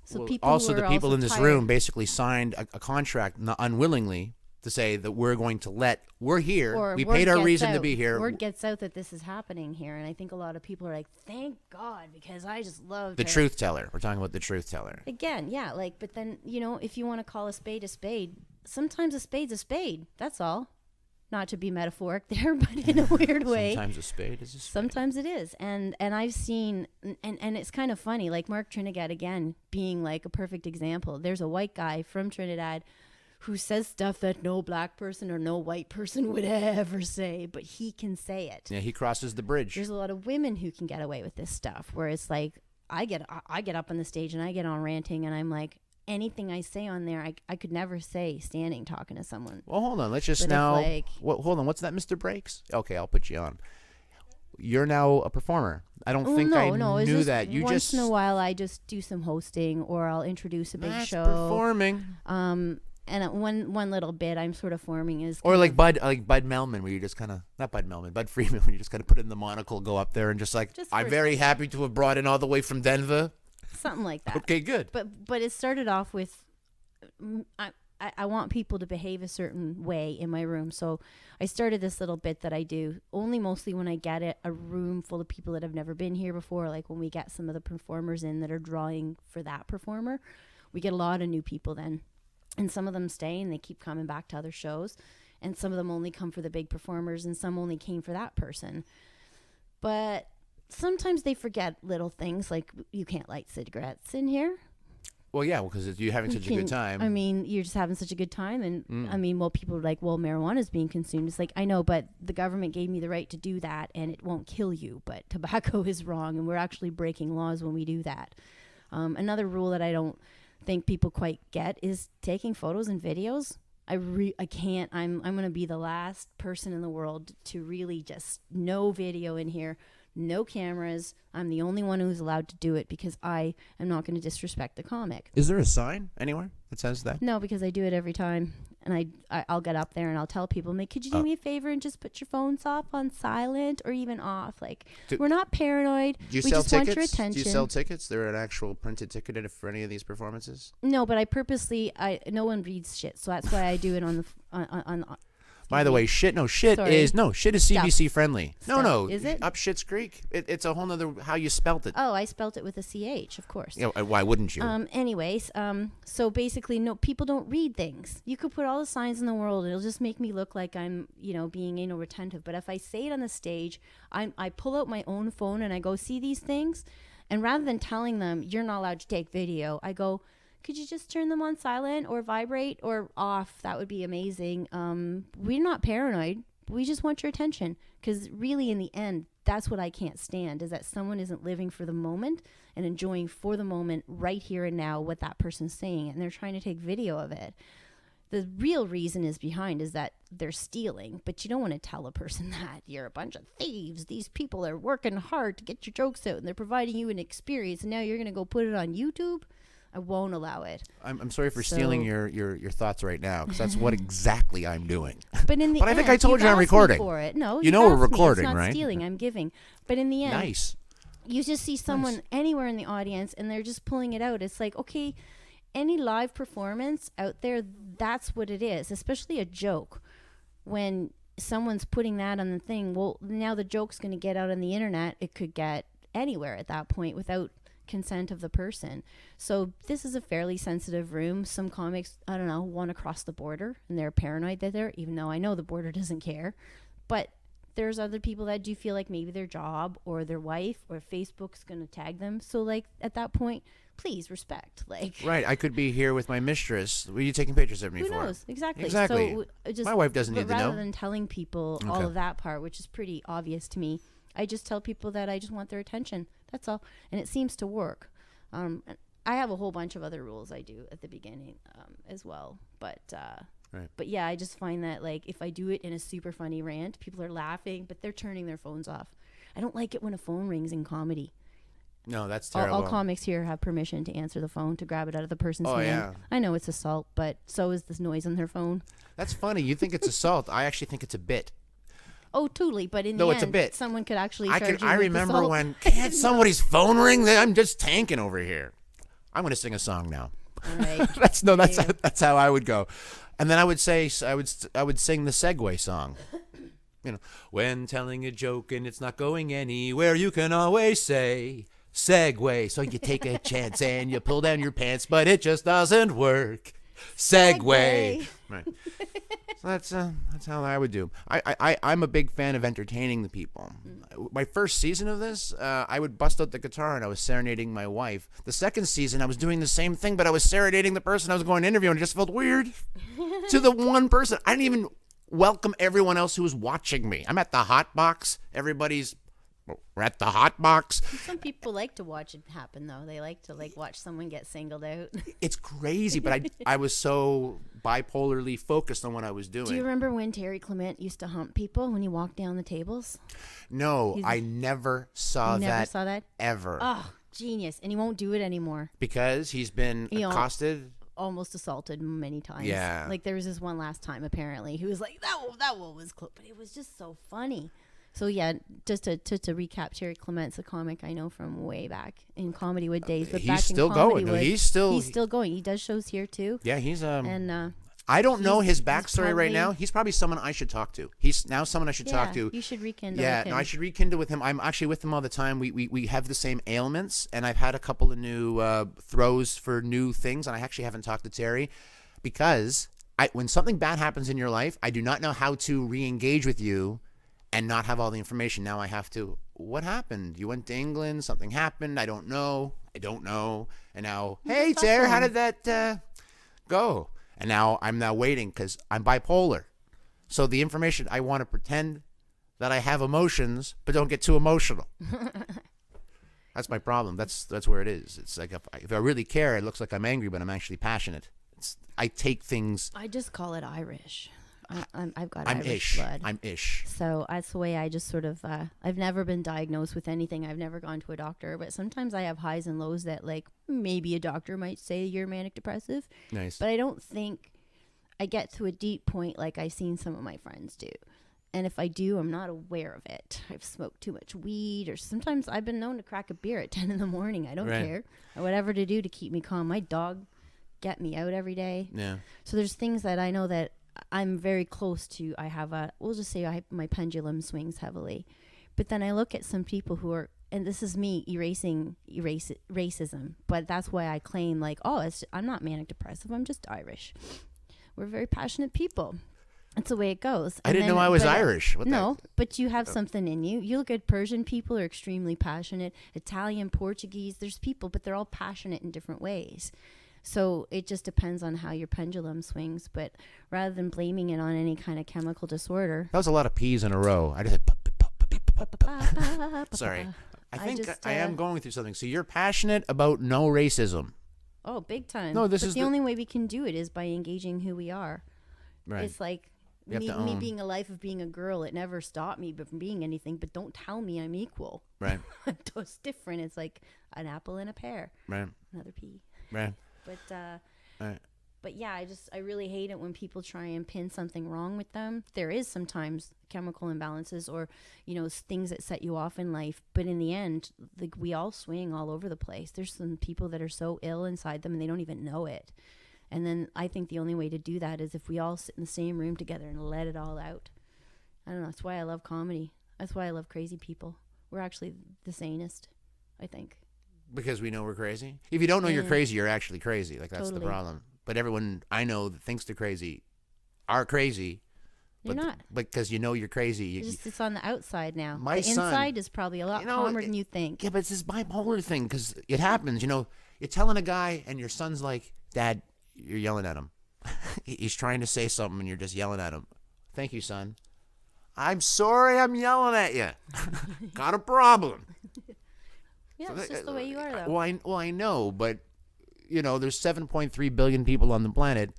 So people also, the people in this tired. room basically signed a contract unwillingly to say that we're here. Or we word paid our gets reason to out. be here. Word gets out that this is happening here, and I think a lot of people are like, thank God, because I just love The truth teller. We're talking about the truth teller. Again, yeah, like, but then, if you want to call a spade, sometimes a spade's a spade. That's all. not to be metaphoric there, but in a weird way. Sometimes a spade is a spade. Sometimes it is. And I've seen, and it's kind of funny, like Mark Trinidad, again, being like a perfect example. There's a white guy from Trinidad who says stuff that no black person or no white person would ever say, but he can say it. Yeah, he crosses the bridge. There's a lot of women who can get away with this stuff, where it's like, I get up on the stage and I get on ranting, and I'm like, anything I say on there, I could never say standing talking to someone. Well, hold on. Let's just But now. if, like- Hold on. What's that, Mr. Breaks? Okay, I'll put you on. You're now a performer. I don't think I it's knew just that. You once just in a while I just do some hosting, or I'll introduce a big That's show. performing. And one little bit I'm sort of forming is Or kind like of- Bud Melman, where you just kind of not Bud Melman, Bud Freeman, where you just kind of put in the monocle, go up there, and just like, Just I'm for- very happy to have brought in all the way from Denver. something like that. Okay, good. But it started off with I want people to behave a certain way in my room. So I started this little bit that I do only mostly when I get a room full of people that have never been here before. Like when we get some of the performers in that are drawing for that performer, we get a lot of new people then. And some of them stay and they keep coming back to other shows. And some of them only come for the big performers, and some only came for that person. But sometimes they forget little things, like you can't light cigarettes in here. Well, yeah, because you're having such a good time. I mean, you're just having such a good time. And I mean, well, people are like, well, marijuana is being consumed. It's like, I know, but the government gave me the right to do that, and it won't kill you. But tobacco is wrong, and we're actually breaking laws when we do that. Another rule that I don't think people quite get is taking photos and videos. I can't. I'm going to be the last person in the world to really just no video in here. No cameras. I'm the only one who's allowed to do it because I am not going to disrespect the comic. Is there a sign anywhere that says that? No, because I do it every time. And I'll get up there and I'll tell people, could you do me a favor and just put your phones off on silent or even off? Like, we're not paranoid. Do you we sell just tickets? want your attention. Do you sell tickets? They're an actual printed ticket for any of these performances? No, but I purposely, no one reads shit. So that's why I do it on the, on By the way, shit is CBC friendly. No, Is it? Up Shit's Creek. It's a whole nother how you spelt it. Oh, I spelt it with a CH, of course. You know, why wouldn't you? Anyways, so basically, no, people don't read things. You could put all the signs in the world, and it'll just make me look like I'm, being anal retentive. But if I say it on the stage, I pull out my own phone and I go see these things, and rather than telling them you're not allowed to take video, I go, could you just turn them on silent or vibrate or off? That would be amazing. We're not paranoid. We just want your attention. Because really, in the end, that's what I can't stand, is that someone isn't living for the moment and enjoying for the moment right here and now what that person's saying. And they're trying to take video of it. The real reason is that they're stealing. But you don't want to tell a person that. You're a bunch of thieves. These people are working hard to get your jokes out, and they're providing you an experience. And now you're going to go put it on YouTube? I won't allow it. I'm sorry for stealing your thoughts right now, because that's what exactly I'm doing. But in the But I end, think I told you've you I'm asked me recording. for it. No, You know you've we're asked me. recording, it's not right? stealing. I'm giving. But in the end, Nice. you just see someone anywhere in the audience and they're just pulling it out. It's like, okay, any live performance out there, that's what it is, especially a joke. When someone's putting that on the thing, well, now the joke's going to get out on the internet. It could get anywhere at that point without consent of the person. So this is a fairly sensitive room. Some comics, I don't know, want to cross the border and they're paranoid that they're, even though I know the border doesn't care. But there's other people that do feel like maybe their job or their wife or Facebook's going to tag them. So like at that point, please respect. Like, Right, I could be here with my mistress. What are you taking pictures of me who for? knows? Exactly. Exactly. So just, My wife doesn't but need to know. rather than telling people all Okay. of that part, which is pretty obvious to me, I just tell people that I just want their attention. That's all. And it seems to work. And I have a whole bunch of other rules I do at the beginning as well. But Right. but yeah, I just find that like if I do it in a super funny rant, people are laughing, but they're turning their phones off. I don't like it when a phone rings in comedy. No, that's All terrible. comics here have permission to answer the phone, to grab it out of the person's Oh, hand. yeah. I know it's assault, but so is this noise on their phone. That's funny. You think it's assault. I actually think it's a bit. Oh, totally. But in No, the it's a end, bit. someone could actually I charge you with remember assault. when can't somebody's phone ring? I'm just tanking over here. I'm going to sing a song now. All right. That's how I would go. And then I would say I would sing the Segway song. You know, when telling a joke and it's not going anywhere, you can always say Segway. So you take a chance and you pull down your pants, but it just doesn't work. Segway. Segway. Right. So that's how I would do. I'm a big fan of entertaining the people. My first season of this, I would bust out the guitar and I was serenading my wife. The second season, I was doing the same thing, but I was serenading the person I was going to interview, and it just felt weird to the one person. I didn't even welcome everyone else who was watching me. I'm at the hot box. We're at the hot box. Some people like to watch it happen, though. They like to watch someone get singled out. It's crazy, but I was so bipolarly focused on what I was doing. Do you remember when Terry Clement used to hump people when he walked down the tables? No, I never saw that. Never saw that? Ever. Oh, genius. And he won't do it anymore. Because he's been accosted? Almost assaulted many times. Yeah. Like there was this one last time, apparently. He was like, that one was close. But it was just so funny. So yeah, just to recap, Terry Clement's a comic I know from way back in Comedy Wood days. But He's back still in Comedy going. Wood, He's still going. He does shows here too. Yeah, he's and I don't know his backstory probably, right now. He's probably someone I should talk to. He's now someone I should talk to. You should rekindle. Yeah, with him. no, I should rekindle with him. I'm actually with him all the time. We have the same ailments, and I've had a couple of new throws for new things, and I actually haven't talked to Terry because when something bad happens in your life, I do not know how to re-engage with you and not have all the information. Now I have to, what happened? You went to England, something happened, I don't know. And now, hey, Terry, how did that go? And now I'm waiting because I'm bipolar. So the information, I want to pretend that I have emotions, but don't get too emotional. That's my problem. That's where it is. It's like if I really care, it looks like I'm angry, but I'm actually passionate. I take things. I just call it Irish. I've got I'm Irish blood. I'm ish. So that's the way I just sort of, I've never been diagnosed with anything. I've never gone to a doctor, but sometimes I have highs and lows that maybe a doctor might say you're manic depressive. Nice. But I don't think I get to a deep point like I've seen some of my friends do. And if I do, I'm not aware of it. I've smoked too much weed, or sometimes I've been known to crack a beer at 10 in the morning. I don't care. Whatever to do to keep me calm. My dog get me out every day. Yeah. So there's things that I know that I'm very close to. I have we'll just say my pendulum swings heavily. But then I look at some people who are, and this is me erasing racism, but that's why I claim I'm not manic depressive, I'm just Irish. We're very passionate people. That's the way it goes. I didn't know I was Irish. But you have something in you. You look at Persian people are extremely passionate. Italian, Portuguese, there's people, but they're all passionate in different ways. So it just depends on how your pendulum swings. But rather than blaming it on any kind of chemical disorder. That was a lot of P's in a row. I just Sorry. I think I am going through something. So you're passionate about no racism. Oh, big time. No, but the only way we can do it is by engaging who we are. Right. It's like me being a life of being a girl. It never stopped me from being anything. But don't tell me I'm equal. Right. It's different. It's like an apple and a pear. Right. Another pea. Right. But yeah, I really hate it when people try and pin something wrong with them. There is sometimes chemical imbalances or, things that set you off in life. But in the end, we all swing all over the place. There's some people that are so ill inside them and they don't even know it. And then I think the only way to do that is if we all sit in the same room together and let it all out. I don't know. That's why I love comedy. That's why I love crazy people. We're actually the sanest, I think. Because we know we're crazy? If you don't know you're crazy, you're actually crazy. That's totally the problem. But everyone I know that thinks they're crazy are crazy. You're not. Because you're crazy. It's on the outside now. The inside is probably a lot calmer than you think. Yeah, but it's this bipolar thing because it happens. You're telling a guy and your son's like, Dad, you're yelling at him. He's trying to say something and you're just yelling at him. Thank you, son. I'm sorry I'm yelling at you. Got a problem. Yeah, it's just the way you are, though. Well, I know, but, there's 7.3 billion people on the planet.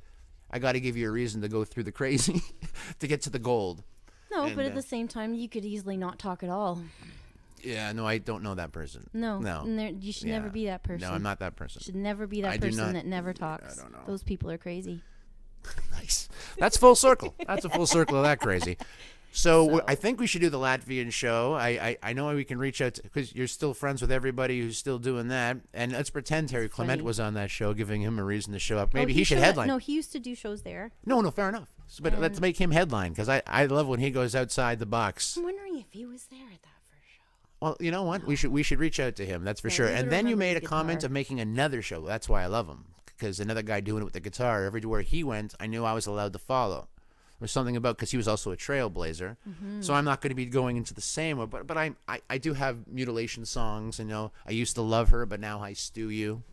I got to give you a reason to go through the crazy to get to the gold. No, but at the same time, you could easily not talk at all. Yeah, no, I don't know that person. No. You should never be that person. No, I'm not that person. You should never be that person that never talks. I don't know. Those people are crazy. Nice. That's full circle. That's a full circle of that crazy. So I think we should do the Latvian show. I know we can reach out because you're still friends with everybody who's still doing that. And let's pretend Terry Clement was on that show, giving him a reason to show up. Maybe he should headline. No, he used to do shows there. No, fair enough. But let's make him headline because I love when he goes outside the box. I'm wondering if he was there at that first show. Well, you know what? We should reach out to him. That's for sure. And then you made a comment of making another show. That's why I love him because another guy doing it with the guitar. Everywhere he went, I knew I was allowed to follow. was something about, because he was also a trailblazer. So I'm not going to be going into the same, but I do have mutilation songs, and I used to love her, but now I stew you.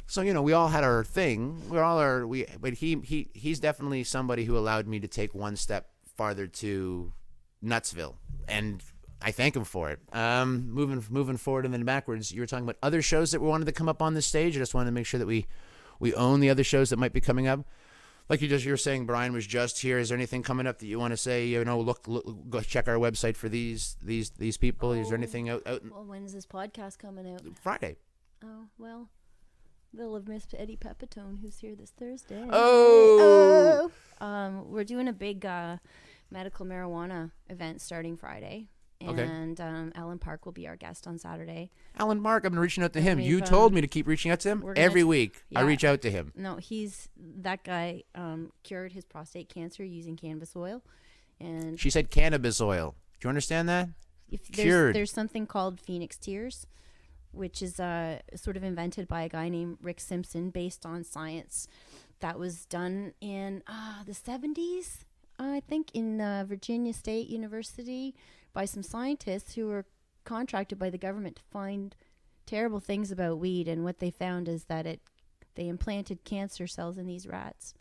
So we all had our thing. But he's definitely somebody who allowed me to take one step farther to Nutsville, and I thank him for it. Moving forward and then backwards, you were talking about other shows that we wanted to come up on the stage. I just wanted to make sure that we own the other shows that might be coming up. Like you were saying, Brian was just here. Is there anything coming up that you want to say? Look, go check our website for these people. Is there anything out? Well, when is this podcast coming out? Friday. Oh, well, they'll have missed Eddie Pepitone, who's here this Thursday. Oh! We're doing a big medical marijuana event starting Friday. Okay. And Alan Park will be our guest on Saturday. Alan Mark, I've been reaching out to him. You told me to keep reaching out to him. Every week, I reach out to him. No, that guy cured his prostate cancer using cannabis oil. And she said cannabis oil. Do you understand that? Cured. There's something called Phoenix Tears, which is sort of invented by a guy named Rick Simpson based on science that was done in the 70s, I think, in Virginia State University by some scientists who were contracted by the government to find terrible things about weed. And what they found is that they implanted cancer cells in these rats.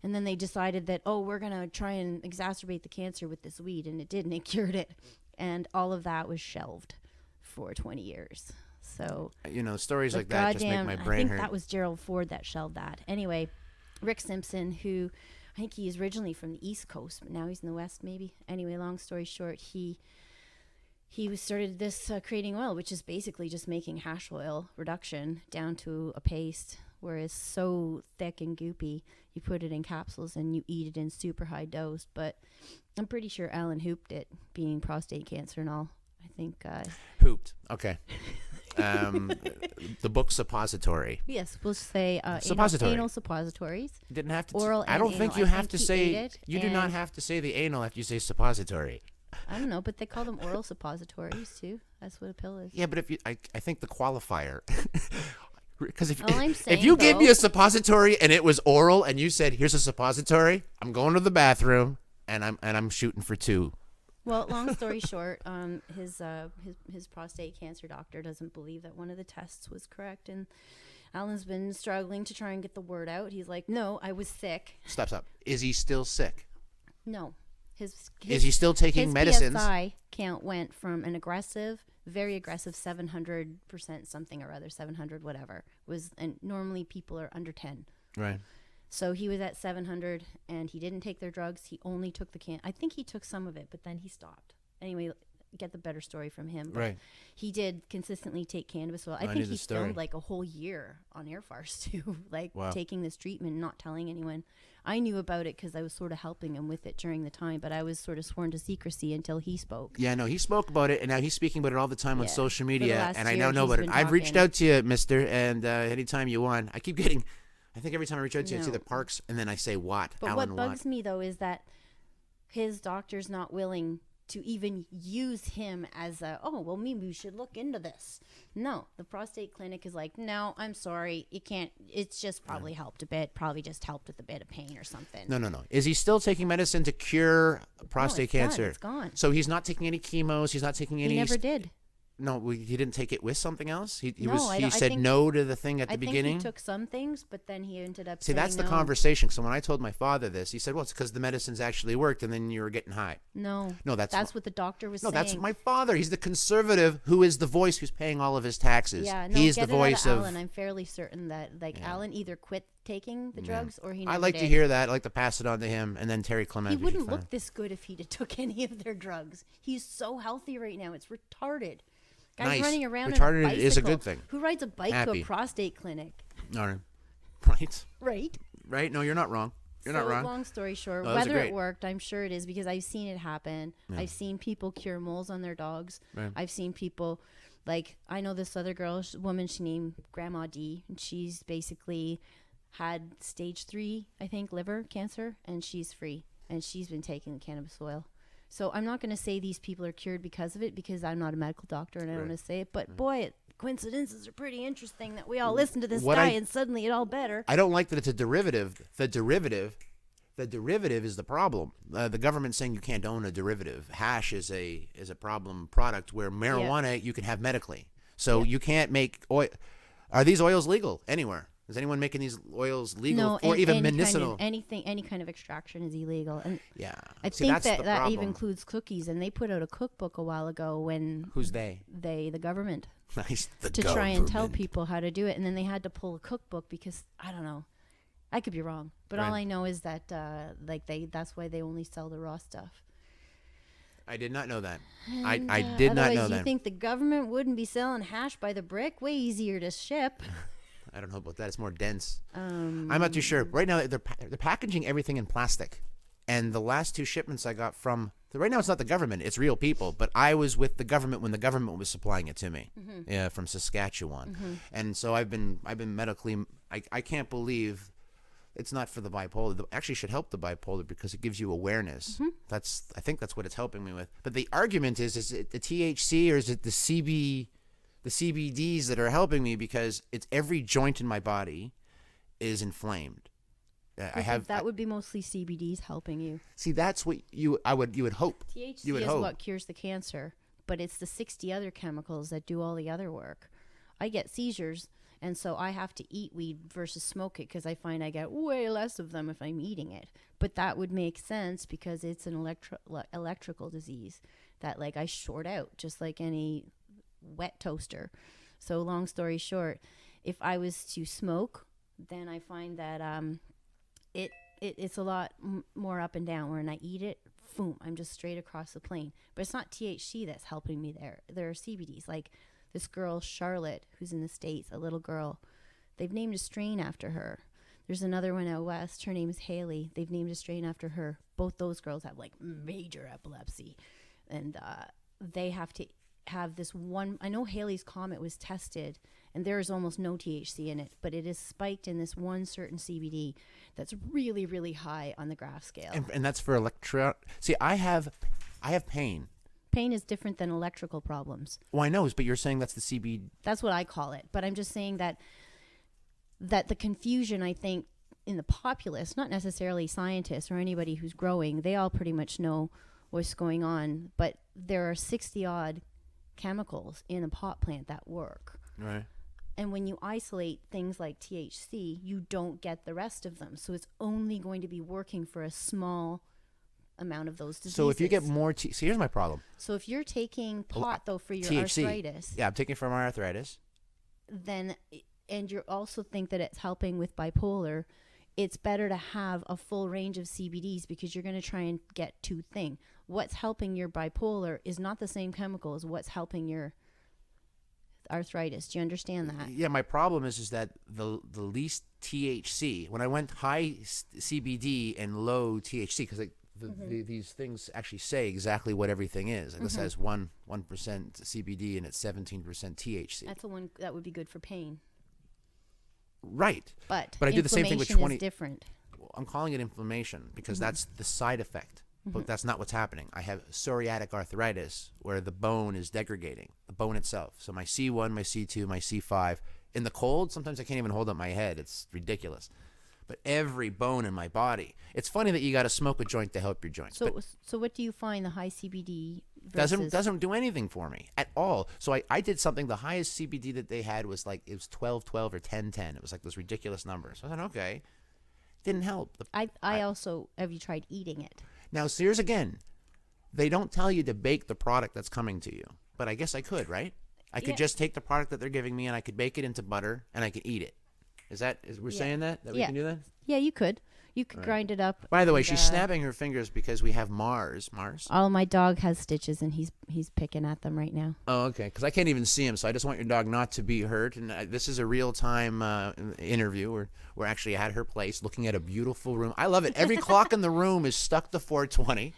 And then they decided that, we're going to try and exacerbate the cancer with this weed. And it didn't. It cured it. And all of that was shelved for 20 years. So, stories like that just make my brain hurt. I think that was Gerald Ford that shelved that. Anyway, Rick Simpson, who I think he is originally from the East Coast, but now he's in the West maybe. Anyway, long story short, he started this creating oil, which is basically just making hash oil reduction down to a paste, where it's so thick and goopy. You put it in capsules and you eat it in super high dose. But I'm pretty sure Alan hooped it, being prostate cancer and all. I think hooped. Okay. The book Suppository. Yes, we'll say suppository. Anal suppositories. Didn't have to. Oral. I don't and think anal. you I have think to he say. ate it, You do not have to say the anal after you say suppository. I don't know, but they call them oral suppositories too. That's what a pill is. Yeah, but if I think the qualifier. Because if you gave me a suppository and it was oral and you said, "Here's a suppository," I'm going to the bathroom and I'm shooting for 2. Well, long story short, his prostate cancer doctor doesn't believe that one of the tests was correct, and Alan's been struggling to try and get the word out. He's like, "No, I was sick." Stop. Is he still sick? No. Is he still taking medicines? His PSI count went from an very aggressive 700% something or other, 700 whatever, and normally people are under 10. Right. So he was at 700, and he didn't take their drugs. He only took I think he took some of it, but then he stopped. Anyway, get the better story from him. But right. He did consistently take cannabis oil. I think he filmed like a whole year on Air Farce too, taking this treatment, not telling anyone. I knew about it because I was sort of helping him with it during the time, but I was sort of sworn to secrecy until he spoke. Yeah, no, he spoke about it, and now he's speaking about it all the time on social media, and I now know about it. I've reached out to you, mister, and anytime you want. I think every time I reach out to you, it's either Parks, and then I say Watt. But what bugs me, though, is that his doctor's not willing to even use him as maybe we should look into this. No, the prostate clinic is like, no, I'm sorry, you can't. It's just probably helped a bit. Probably just helped with a bit of pain or something. No. Is he still taking medicine to cure prostate cancer? It's gone. So he's not taking any chemos. He's not taking any. He never did. No, he didn't take it with something else. He I said think, no to the thing at the beginning. I think he took some things, but then he ended up. See, that's the conversation. So when I told my father this, he said, "Well, it's because the medicines actually worked, and then you were getting high." No, that's what the doctor was saying. No, that's my father. He's the conservative who is the voice who's paying all of his taxes. Yeah, he's the voice of Alan. I'm fairly certain that Alan either quit taking the drugs or he never I like did. to hear that. I like to pass it on to him, and then Terry Clement. He wouldn't look this good if he'd took any of their drugs. He's so healthy right now. It's retarded. Guys running around retarded on a bicycle. is a good thing. Who rides a bike to a prostate clinic? All right. Right. Right. Right. No, you're not wrong. You're not wrong. Long story short, whether it worked, I'm sure it is because I've seen it happen. Yeah. I've seen people cure moles on their dogs. Right. I've seen people, I know this other woman, she named Grandma D, and she's basically had stage 3, I think, liver cancer, and she's free, and she's been taking cannabis oil. So I'm not going to say these people are cured because of it, because I'm not a medical doctor and I don't want to say it. But boy, coincidences are pretty interesting that we all listen to this guy and suddenly it all better. I don't like that it's a derivative. The derivative The derivative is the problem. The government's saying you can't own a derivative. Hash is a problem product where marijuana you can have medically. So you can't make oil. Are these oils legal anywhere? Is anyone making these oils legal or even medicinal? Any kind of extraction is illegal. And yeah, I think that even includes cookies. And they put out a cookbook a while ago when who's they? The government. Nice. Try and tell people how to do it, and then they had to pull a cookbook because I don't know. I could be wrong, but all I know is that that's why they only sell the raw stuff. I did not know that. And, I did not know that. You think the government wouldn't be selling hash by the brick? Way easier to ship. I don't know about that. It's more dense. I'm not too sure. Right now, they're packaging everything in plastic. And the last 2 shipments I got from... Right now, it's not the government. It's real people. But I was with the government when the government was supplying it to me from Saskatchewan. And so I've been medically... I can't believe... It's not for the bipolar. It actually should help the bipolar because it gives you awareness. I think that's what it's helping me with. But the argument is it the THC or is it the CBDs that are helping me because it's every joint in my body is inflamed. That would be mostly CBDs helping you. See, that's what you would hope. THC is what cures the cancer, but it's the 60 other chemicals that do all the other work. I get seizures. And so I have to eat weed versus smoke it because I find I get way less of them if I'm eating it. But that would make sense because it's an electrical disease that I short out just like any wet toaster. So long story short, if I was to smoke, then I find that it's a lot more up and down. When I eat it, boom, I'm just straight across the plane. But it's not THC that's helping me there. There are CBDs this girl, Charlotte, who's in the States, a little girl. They've named a strain after her. There's another one out west. Her name is Haley. They've named a strain after her. Both those girls have major epilepsy. And they have to have this one. I know Haley's Comet was tested, and there is almost no THC in it, but it is spiked in this one certain CBD that's really, really high on the graph scale. And that's for See, I have pain. Pain is different than electrical problems. Well, I know, but you're saying that's the CBD. That's what I call it. But I'm just saying that the confusion, I think, in the populace, not necessarily scientists or anybody who's growing, they all pretty much know what's going on. But there are 60-odd chemicals in a pot plant that work. Right. And when you isolate things like THC, you don't get the rest of them. So it's only going to be working for a small amount of those diseases. So if you get more see, here's my problem. So if you're taking pot though for your THC, arthritis, I'm taking it for my arthritis, then and you also think that it's helping with bipolar, it's better to have a full range of CBDs because you're going to try and get 2 things. What's helping your bipolar is not the same chemical as what's helping your arthritis. Do you understand that? Yeah, my problem is that the least THC, when I went high CBD and low THC, because these things actually say exactly what everything is. This has 1% CBD and it's 17% THC. That's the one that would be good for pain. Right. But I do the same thing with 20. Is different. I'm calling it inflammation because that's the side effect. But that's not what's happening. I have psoriatic arthritis where the bone is degrading, the bone itself. So my C1, my C2, my C5. In the cold, sometimes I can't even hold up my head. It's ridiculous. But every bone in my body. It's funny that you got to smoke a joint to help your joints. So what do you find the high CBD versus? Doesn't do anything for me at all. So I did something. The highest CBD that they had was it was 12-12 or 10-10. It was those ridiculous numbers. I thought, okay, didn't help. I also have you tried eating it? Now, so here's again, they don't tell you to bake the product that's coming to you, but I guess I could, right? I could just take the product that they're giving me and I could bake it into butter and I could eat it. We're saying that we can do that? Yeah, you could. You could grind it up. By the way, she's snapping her fingers because we have Mars. Oh, my dog has stitches and he's picking at them right now. Oh, okay. Because I can't even see him, so I just want your dog not to be hurt. And this is a real-time interview. We're actually at her place looking at a beautiful room. I love it. Every clock in the room is stuck to 420.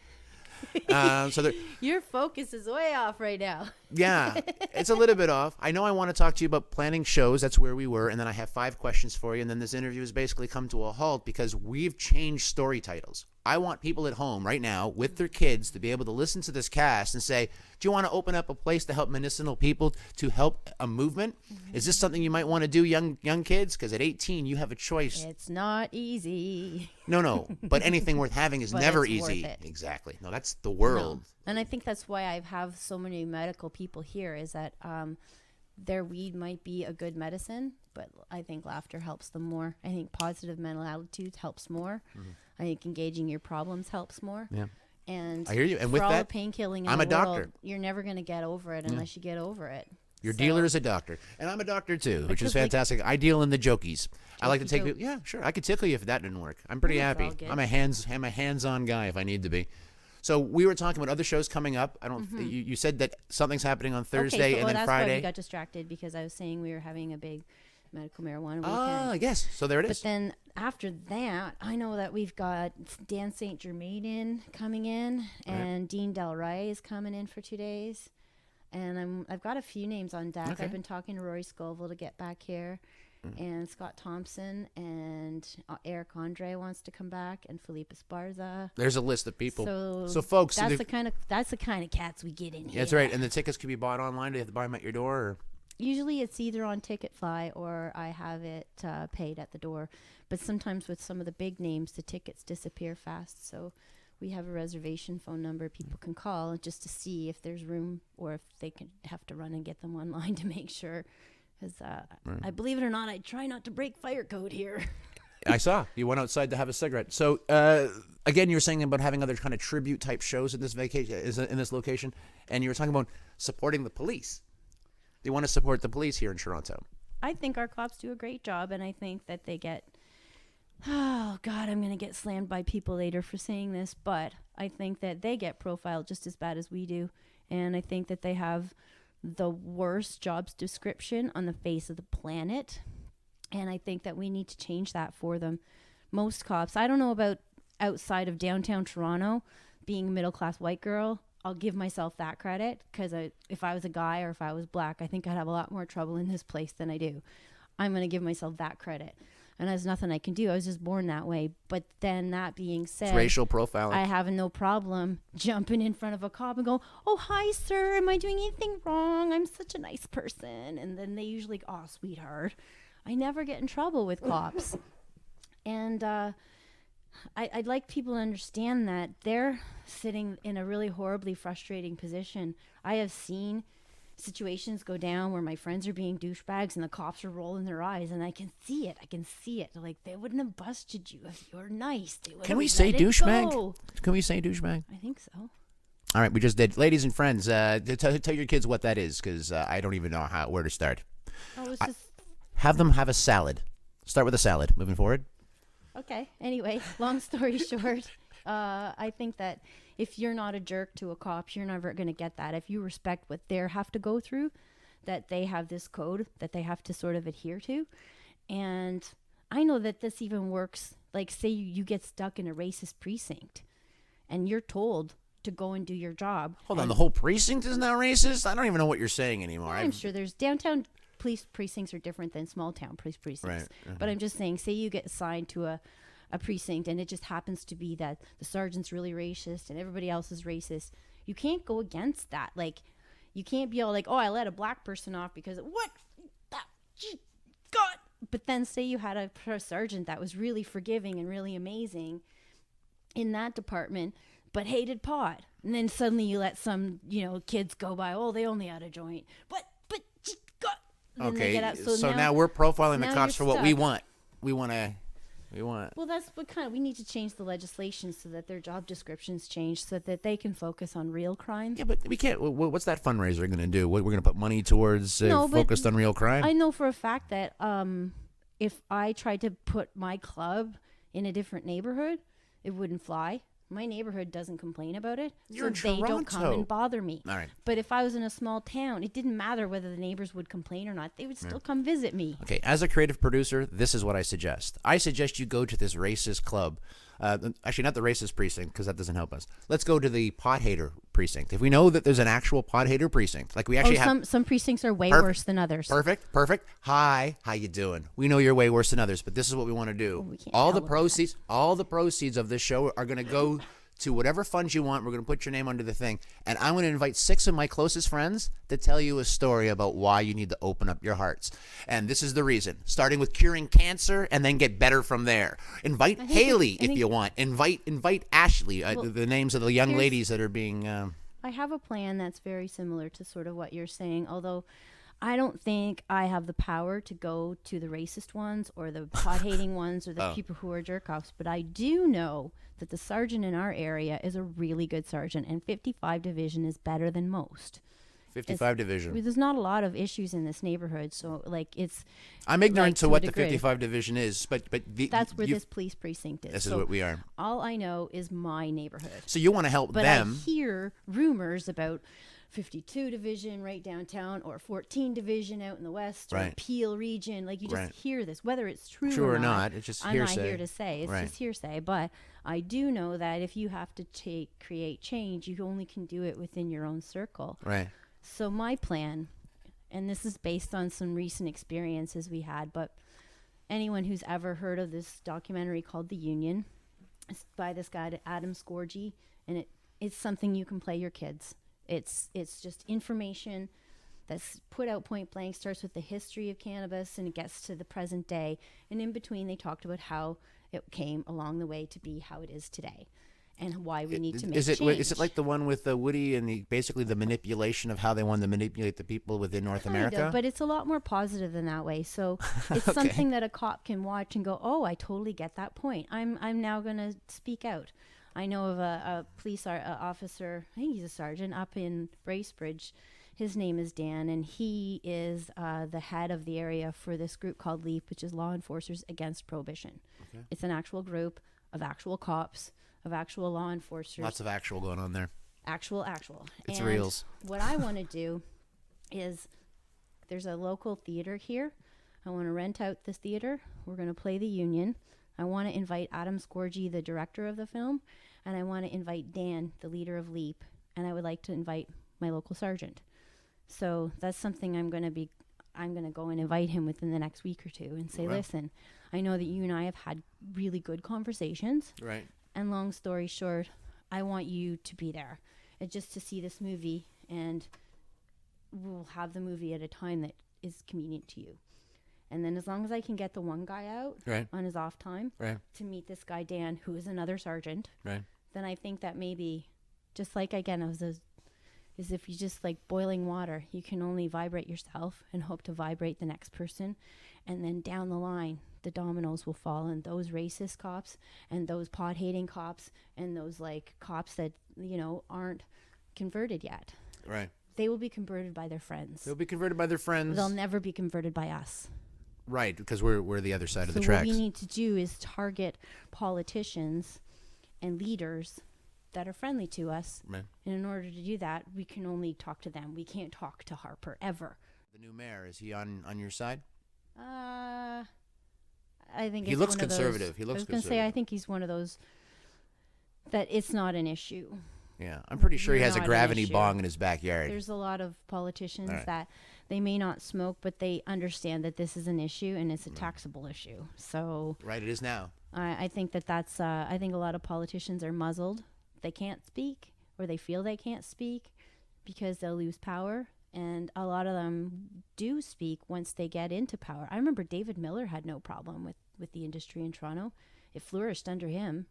So your focus is way off right now. Yeah, it's a little bit off. I know I want to talk to you about planning shows. That's where we were. And then I have 5 questions for you. And then this interview has basically come to a halt because we've changed story titles. I want people at home right now with their kids to be able to listen to this cast and say, do you want to open up a place to help medicinal people, to help a movement? Is this something you might want to do, young kids? Because at 18, you have a choice. It's not easy. No. But anything worth having is never it's easy. worth it. Exactly. No, that's the world. No. And I think that's why I have so many medical people here is that their weed might be a good medicine, but I think laughter helps them more. I think positive mental attitudes helps more. I think engaging your problems helps more. Yeah. And I hear you. And for with all that, the pain killing in I'm the a doctor. world, you're never going to get over it unless you get over it. Your So- dealer is a doctor, and I'm a doctor too, which is Because, like- fantastic. I deal in the jokies. I like to take Jokey people. Yeah, sure. I could tickle you if that didn't work. I'm pretty That's happy. all good. I'm a hands-on guy if I need to be. So we were talking about other shows coming up. I don't. You said that something's happening on Thursday okay, so, and then that's why we Friday. got distracted because I was saying we were having a big medical marijuana weekend. Ah, yes. So there it But is. then after that, I know that we've got Dan St. Germain coming in, and Dean Del Rey is coming in for 2 days. And I've got a few names on deck. Okay. I've been talking to Rory Scoville to get back here, and Scott Thompson, and Eric Andre wants to come back, and Felipe Esparza. There's a list of people. So folks, that's the kind of cats we get in here. that's right. And the tickets can be bought online. Do you have to buy them at your door? Or? Usually it's either on Ticketfly or I have it paid at the door. But sometimes with some of the big names, the tickets disappear fast. So we have a reservation phone number people can call just to see if there's room or if they can have to run and get them online to make sure. Because I believe it or not, I try not to break fire code here. I saw you went outside to have a cigarette. So again, you were saying about having other kind of tribute type shows in this in this location, and you were talking about supporting the police. Do you want to support the police here in Toronto? I think our cops do a great job, and I think that they get. Oh God, I'm gonna get slammed by people later for saying this, but I think that they get profiled just as bad as we do, and I think that they have the worst jobs description on the face of the planet. And I think that we need to change that for them. Most cops, I don't know about outside of downtown Toronto, being a middle-class white girl, I'll give myself that credit because if I was a guy or if I was black, I think I'd have a lot more trouble in this place than I do. I'm going to give myself that credit. And there's nothing I can do. I was just born that way. But then that being said, It's racial profiling. I have no problem jumping in front of a cop and go, oh, hi, sir. Am I doing anything wrong? I'm such a nice person. And then they usually go, oh, sweetheart. I never get in trouble with cops. And I'd like people to understand that they're sitting in a really horribly frustrating position. I have seen situations go down where my friends are being douchebags and the cops are rolling their eyes, and I can see it. Like, they wouldn't have busted you if you were nice. Can we say douchebag? Can we say douchebag? I think so. All right, we just did. Ladies and friends, tell your kids what that is, because I don't even know where to start. Oh, it's just Have them have a salad. Start with a salad. Moving forward. okay. Anyway, long story short, I think that if you're not a jerk to a cop, you're never going to get that. If you respect what they have to go through, that they have this code that they have to sort of adhere to. And I know that this even works. Like, say you get stuck in a racist precinct and you're told to go and do your job. Hold on, the whole precinct is now racist? I don't even know what you're saying anymore. I'm sure there's downtown police precincts are different than small town police precincts. Right. But I'm just saying, say you get assigned to a precinct and it just happens to be that the sergeant's really racist and everybody else is racist. You can't go against that. Like, you can't be all like, oh, I let a black person off because what? God. But then say you had a sergeant that was really forgiving and really amazing in that department, but hated pot. And then suddenly you let some, kids go by, oh, they only had a joint. But God. And then they Okay, get out. so now we're profiling the now cops for you're what we stuck. want. We want. Well, that's what we need to change the legislation so that their job descriptions change so that they can focus on real crime. Yeah, but we can't. What's that fundraiser going to do? We're going to put money towards No, but focused on real crime? I know for a fact that if I tried to put my club in a different neighborhood, it wouldn't fly. My neighborhood doesn't complain about it, You're so in they don't come Toronto. and bother me. All right. But if I was in a small town, it didn't matter whether the neighbors would complain or not. They would still come visit me. Okay, as a creative producer, this is what I suggest. I suggest you go to this racist club Actually, not the racist precinct, because that doesn't help us. Let's go to the pot hater precinct. If we know that there's an actual pot hater precinct, like we actually have. Some precincts are way Perfect. worse than others. Perfect. Hi, how you doing? We know you're way worse than others, but this is what we want to do. we can't all the tell proceeds of this show are going to go to whatever funds you want. We're going to put your name under the thing, and I'm going to invite 6 of my closest friends to tell you a story about why you need to open up your hearts. And this is the reason, starting with curing cancer and then get better from there. Invite Haley if you want. Invite Ashley, the names of the young ladies that are being... I have a plan that's very similar to sort of what you're saying, although I don't think I have the power to go to the racist ones or the pot-hating ones or the people who are jerk-offs, but I do know that the sergeant in our area is a really good sergeant, and 55 Division is better than most. 55 Division. There's not a lot of issues in this neighborhood, so like it's. I'm ignorant like, to what the degree. 55 Division is, but that's where this police precinct is. This is what we are. All I know is my neighborhood. So you want to help but them. I hear rumors about 52 Division right downtown, or 14 Division out in the west, or Peel region. Like you just hear this, whether it's true or not. It's just I'm hearsay. not here to say. It's just hearsay. But I do know that if you have to create change, you only can do it within your own circle. Right. So my plan, and this is based on some recent experiences we had, but anyone who's ever heard of this documentary called The Union, it's by this guy Adam Scorgie, and it's something you can play your kids. It's just information that's put out point blank, starts with the history of cannabis and it gets to the present day, and in between they talked about how it came along the way to be how it is today. And why we need to make change. Is it like the one with Woody and basically the manipulation of how they wanted to manipulate the people within North America? But it's a lot more positive than that way. So it's something that a cop can watch and go, "Oh, I totally get that point. I'm now going to speak out." I know of a police officer, I think he's a sergeant, up in Bracebridge. His name is Dan, and he is the head of the area for this group called LEAP, which is Law Enforcers Against Prohibition. Okay. It's an actual group of actual cops, of actual law enforcers. Lots of actual going on there. Actual. It's and reals. What I want to do is, there's a local theater here. I want to rent out this theater. We're going to play The Union. I want to invite Adam Scorgie, the director of the film, and I want to invite Dan, the leader of LEAP, and I would like to invite my local sergeant. So that's something I'm going to go and invite him within the next week or two and say, listen, I know that you and I have had really good conversations. Right. And long story short, I want you to be there, and just to see this movie, and we'll have the movie at a time that is convenient to you. And then as long as I can get the one guy out on his off time to meet this guy, Dan, who is another sergeant, then I think that maybe, just like, again, is if you just like boiling water, you can only vibrate yourself and hope to vibrate the next person. And then down the line, the dominoes will fall, and those racist cops and those pot-hating cops and those like cops that, aren't converted yet. Right. They will be converted by their friends. They'll be converted by their friends. They'll never be converted by us. Right, because we're the other side of the So tracks. what we need to do is target politicians and leaders that are friendly to us. Right. And in order to do that, we can only talk to them. We can't talk to Harper, ever. The new mayor, is he on your side? I think he looks conservative. He looks conservative. I was going to say, I think he's one of those that it's not an issue. Yeah, I'm pretty sure he has a gravity bong in his backyard. There's a lot of politicians that they may not smoke, but they understand that this is an issue and it's a taxable issue. So it is now. I think that's. I think a lot of politicians are muzzled. They can't speak, or they feel they can't speak because they'll lose power. And a lot of them do speak once they get into power. I remember David Miller had no problem with the industry in Toronto. It flourished under him.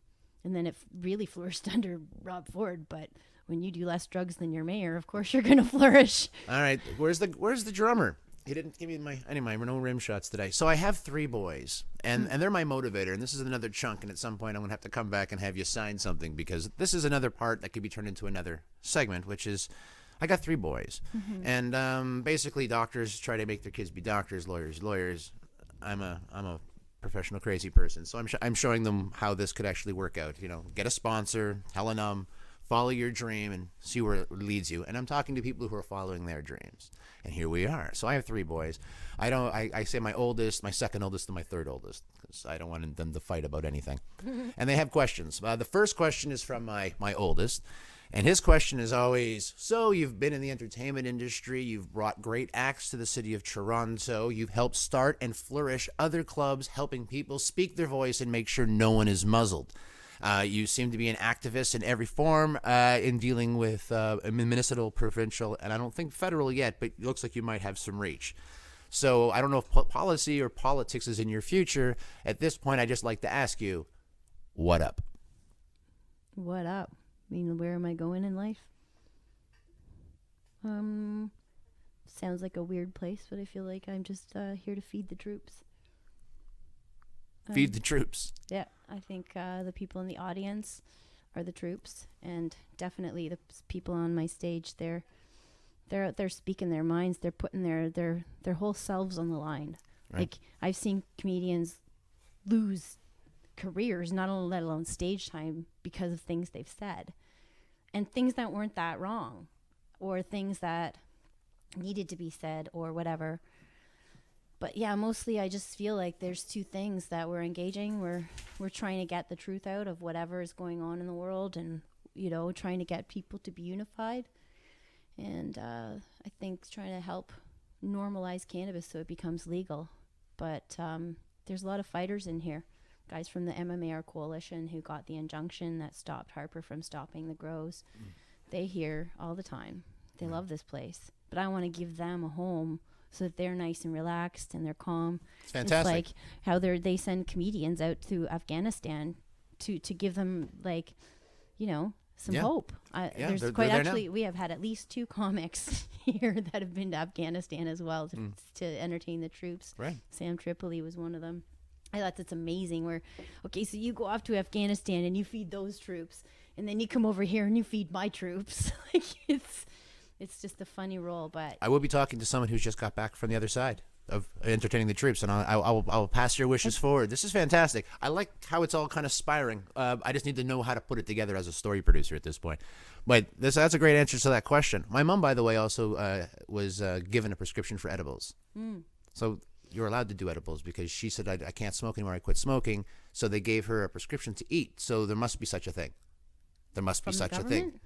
And then it really flourished under Rob Ford. But when you do less drugs than your mayor, of course you're going to flourish. All right. Where's the drummer? He didn't give me no rim shots today. So I have 3 boys, and they're my motivator. And this is another chunk. And at some point, I'm going to have to come back and have you sign something, because this is another part that could be turned into another segment, which is I got 3 boys. Mm-hmm. And basically, doctors try to make their kids be doctors, lawyers. I'm a professional crazy person, so I'm showing them how this could actually work out. Get a sponsor, telling them follow your dream and see where it leads you. And I'm talking to people who are following their dreams. And here we are. So I have 3 boys. I say my oldest, my second oldest, and my third oldest, because I don't want them to fight about anything. And they have questions. The first question is from my oldest. And his question is always, so you've been in the entertainment industry, you've brought great acts to the city of Toronto, you've helped start and flourish other clubs, helping people speak their voice and make sure no one is muzzled. You seem to be an activist in every form in dealing with municipal, provincial, and I don't think federal yet, but it looks like you might have some reach. So I don't know if policy or politics is in your future. At this point, I'd just like to ask you, what up? What up? I mean, where am I going in life? Sounds like a weird place, but I feel like I'm just here to feed the troops. Feed the troops. Yeah, I think the people in the audience are the troops, and definitely the people on my stage. They're out there speaking their minds. They're putting their whole selves on the line. Right. Like, I've seen comedians lose careers, not only let alone stage time, because of things they've said, and things that weren't that wrong, or things that needed to be said, or whatever. But yeah, mostly I just feel like there's 2 things that we're engaging. We're trying to get the truth out of whatever is going on in the world, and trying to get people to be unified. And I think trying to help normalize cannabis so it becomes legal. But there's a lot of fighters in here. Guys from the MMAR Coalition who got the injunction that stopped Harper from stopping the grows. They hear all the time. They love this place. But I want to give them a home so that they're nice and relaxed and they're calm. It's fantastic. It's like how they send comedians out to Afghanistan to give them, like, some hope. There's quite actually, we have had at least 2 comics here that have been to Afghanistan as well to entertain the troops. Right. Sam Tripoli was one of them. I thought that's amazing. So you go off to Afghanistan and you feed those troops, and then you come over here and you feed my troops. Like, it's just a funny role. But I will be talking to someone who's just got back from the other side of entertaining the troops, and I'll pass your wishes forward. This is fantastic. I like how it's all kind of spiraling. I just need to know how to put it together as a story producer at this point. But that's a great answer to that question. My mom, by the way, also was given a prescription for edibles. So you're allowed to do edibles, because she said, I can't smoke anymore. I quit smoking. So they gave her a prescription to eat. So there must be such a thing. There must be such a thing.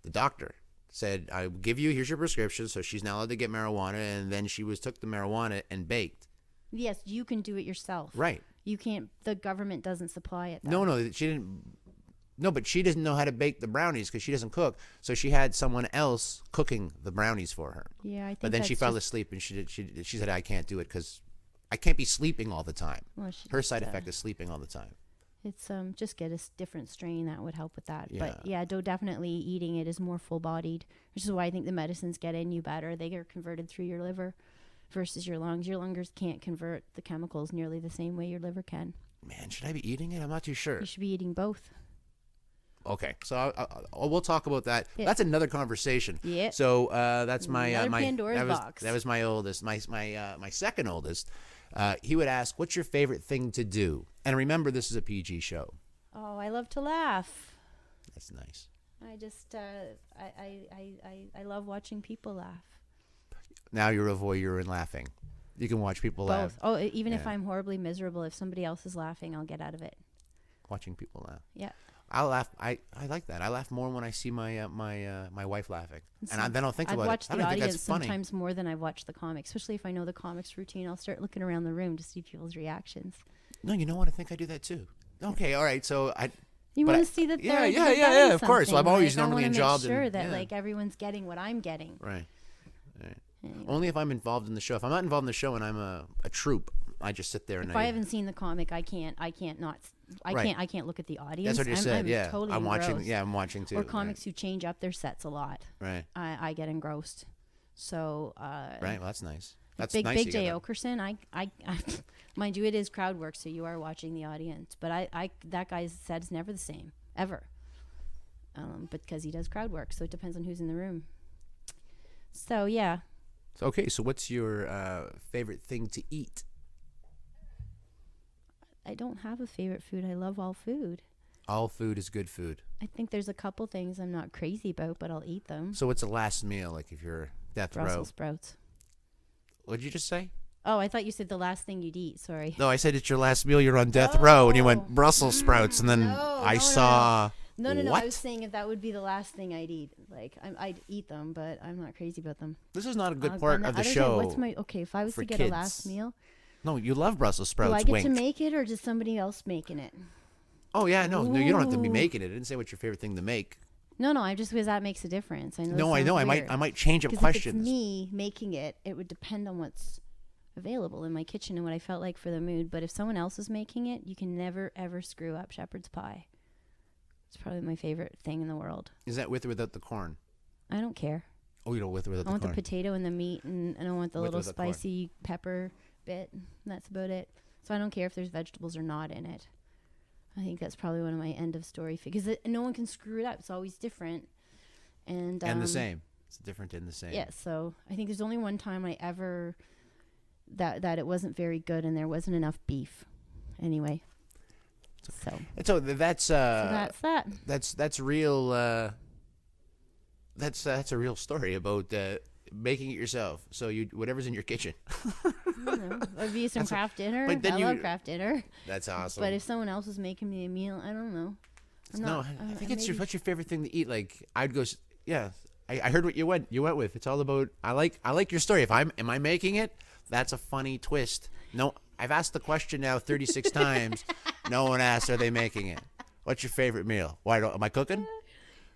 The doctor said, I give you, here's your prescription. So she's now allowed to get marijuana. And then she took the marijuana and baked. Yes, you can do it yourself. Right. You can't, the government doesn't supply it, though. No, she didn't. No, but she doesn't know how to bake the brownies because she doesn't cook. So she had someone else cooking the brownies for her. Yeah, I think. But then she fell asleep, and she said, I can't do it because I can't be sleeping all the time. Well, her side effect is sleeping all the time. It's just get a different strain that would help with that. Yeah. But yeah, definitely eating it is more full-bodied, which is why I think the medicines get in you better. They get converted through your liver versus your lungs. Your lungs can't convert the chemicals nearly the same way your liver can. Man, should I be eating it? I'm not too sure. You should be eating both. Okay, so we'll talk about that. Yeah. That's another conversation. Yeah. So that's my Pandora's box. That was my oldest. My second oldest. He would ask, "What's your favorite thing to do?" And remember, this is a PG show. Oh, I love to laugh. That's nice. I just I love watching people laugh. Now you're a voyeur and laughing. You can watch people laugh. Oh, even if I'm horribly miserable, if somebody else is laughing, I'll get out of it. Watching people laugh. Yeah. I'll laugh. I like that. I laugh more when I see my my wife laughing, and then I'll think about it. I've watched the audience funny. Sometimes more than I've watched the comics, especially if I know the comics routine. I'll start looking around the room to see people's reactions. No, you know what? I think I do that too. Okay, all right. So you want to see that? Yeah. Of course. Well, I'm always normally involved. I want to make sure that like everyone's getting what I'm getting. Right. Anyway. Only if I'm involved in the show. If I'm not involved in the show and I'm a troupe, I just sit there and if I haven't seen the comic, I can't look at the audience. That's what you said. Yeah, totally I'm watching. engrossed. Yeah, I'm watching too. Or comics who change up their sets a lot. Right. I get engrossed. So. Right. Well, that's nice. That's Big nice. Big Jay Okerson. I mind you, it is crowd work, so you are watching the audience. But I that guy's set is never the same ever. Because he does crowd work, so it depends on who's in the room. So yeah. Okay, so what's your favorite thing to eat? I don't have a favorite food. I love all food. All food is good food. I think there's a couple things I'm not crazy about, but I'll eat them. So what's the last meal, like if you're death row? Brussels sprouts. What'd you just say? Oh, I thought you said the last thing you'd eat. Sorry. No, I said it's your last meal. You're on death row, and you went Brussels sprouts, and then I saw. No. What? I was saying if that would be the last thing I'd eat. Like I'd eat them, but I'm not crazy about them. This is not a good On part the of the other hand, show. what's my If I was for to get kids. a last meal, No, you love Brussels sprouts. do I get wink. to make it, or just somebody else making it? Oh yeah, no, you don't have to be Ooh. making it. I didn't say what's your favorite thing to make. No, I just because that makes a difference. I know. No, I know. I might change up Because if questions. it's me making it, it would depend on what's available in my kitchen and what I felt like for the mood. But if someone else is making it, you can never ever screw up shepherd's pie. It's probably my favorite thing in the world. Is that with or without the corn? I don't care. Oh, you don't with or without I want the corn. the potato and the meat, and I want the With or little without corn. spicy pepper bit. And that's about it. So I don't care if there's vegetables or not in it. I think that's probably one of my end of story because no one can screw it up. It's always different. And the same. It's different and the same. Yeah, so I think there's only one time I ever that it wasn't very good and there wasn't enough beef. Anyway. So And so that's that's that. that's real. That's a real story about making it yourself. So you whatever's in your kitchen. I don't know. It'd be some craft dinner. but then I you- love craft dinner. That's awesome. But if someone else was making me a meal, I don't know. I think it's what's your favorite thing to eat? Like I'd go. Yeah, I heard what you went with. It's all about. I like your story. Am I making it? That's a funny twist. No, I've asked the question now 36 times. No one asked, are they making it? What's your favorite meal? Am I cooking?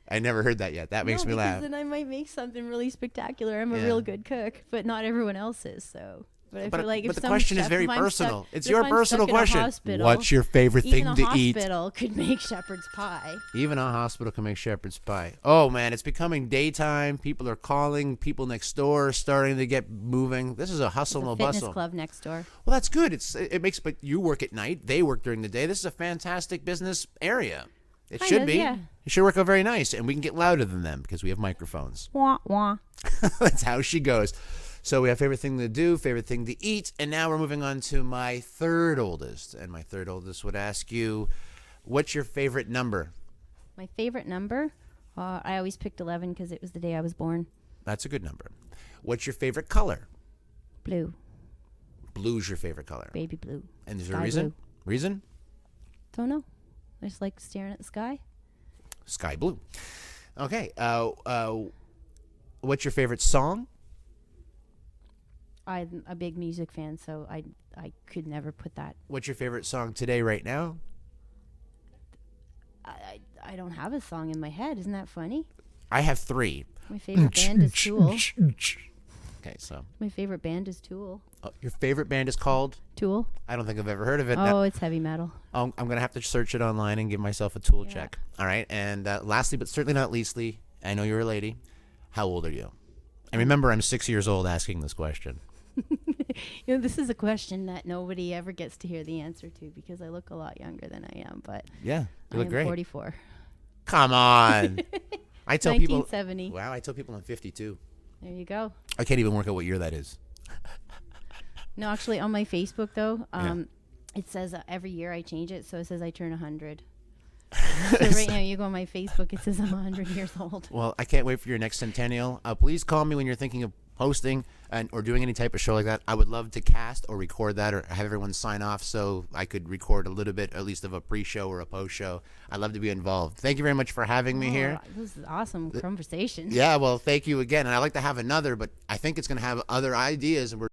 I never heard that yet. That makes me laugh. Then I might make something really spectacular. I'm a Yeah. real good cook, but not everyone else is. So, but I feel like but if the some question is chef- very if I'm personal. stuck- It's if your I'm personal stuck in a question. hospital, What's your favorite thing even to a eat? hospital could make shepherd's pie. Even a hospital can make shepherd's pie. Oh man, it's becoming daytime. People are calling. People next door are starting to get moving. This is a hustle There's and a a fitness bustle. club next door. Well, that's good. It makes. But you work at night. They work during the day. This is a fantastic business area. It Kind should of, be. yeah. It should work out very nice, and we can get louder than them because we have microphones. Wah wah. That's how she goes. So we have favorite thing to do, favorite thing to eat, and now we're moving on to my third oldest. And my third oldest would ask you, what's your favorite number? My favorite number. I always picked 11 because it was the day I was born. That's a good number. What's your favorite color? Blue, Blue's your favorite color. baby blue. And is there a Sky reason? blue. Reason? Don't know. I just like staring at the sky. Sky blue. Okay. What's your favorite song? I'm a big music fan, so I could never put that. What's your favorite song today, right now? I don't have a song in my head. Isn't that funny? I have 3. My favorite band is Tool. Okay, so My favorite band is Tool. your favorite band is called? Tool? I don't think I've ever heard of it. Oh, it's heavy metal. I'm going to have to search it online and give myself a tool Yeah. check. All right. And lastly, but certainly not leastly, I know you're a lady. How old are you? And remember, I'm 6 years old asking this question. You know, this is a question that nobody ever gets to hear the answer to because I look a lot younger than I am, but Yeah, you I look am great. 44. Come on. I tell people. 1970. Wow, I tell people I'm 52. There you go. I can't even work out what year that is. No, actually, on my Facebook, though, Yeah. it says every year I change it, so it says I turn 100. So right now, you go on my Facebook, it says I'm 100 years old. Well, I can't wait for your next centennial. Please call me when you're thinking of hosting or doing any type of show like that. I would love to cast or record that or have everyone sign off so I could record a little bit, at least of a pre-show or a post-show. I'd love to be involved. Thank you very much for having me here. This is awesome conversation. Yeah, well, thank you again. And I'd like to have another, but I think it's going to have other ideas, and we're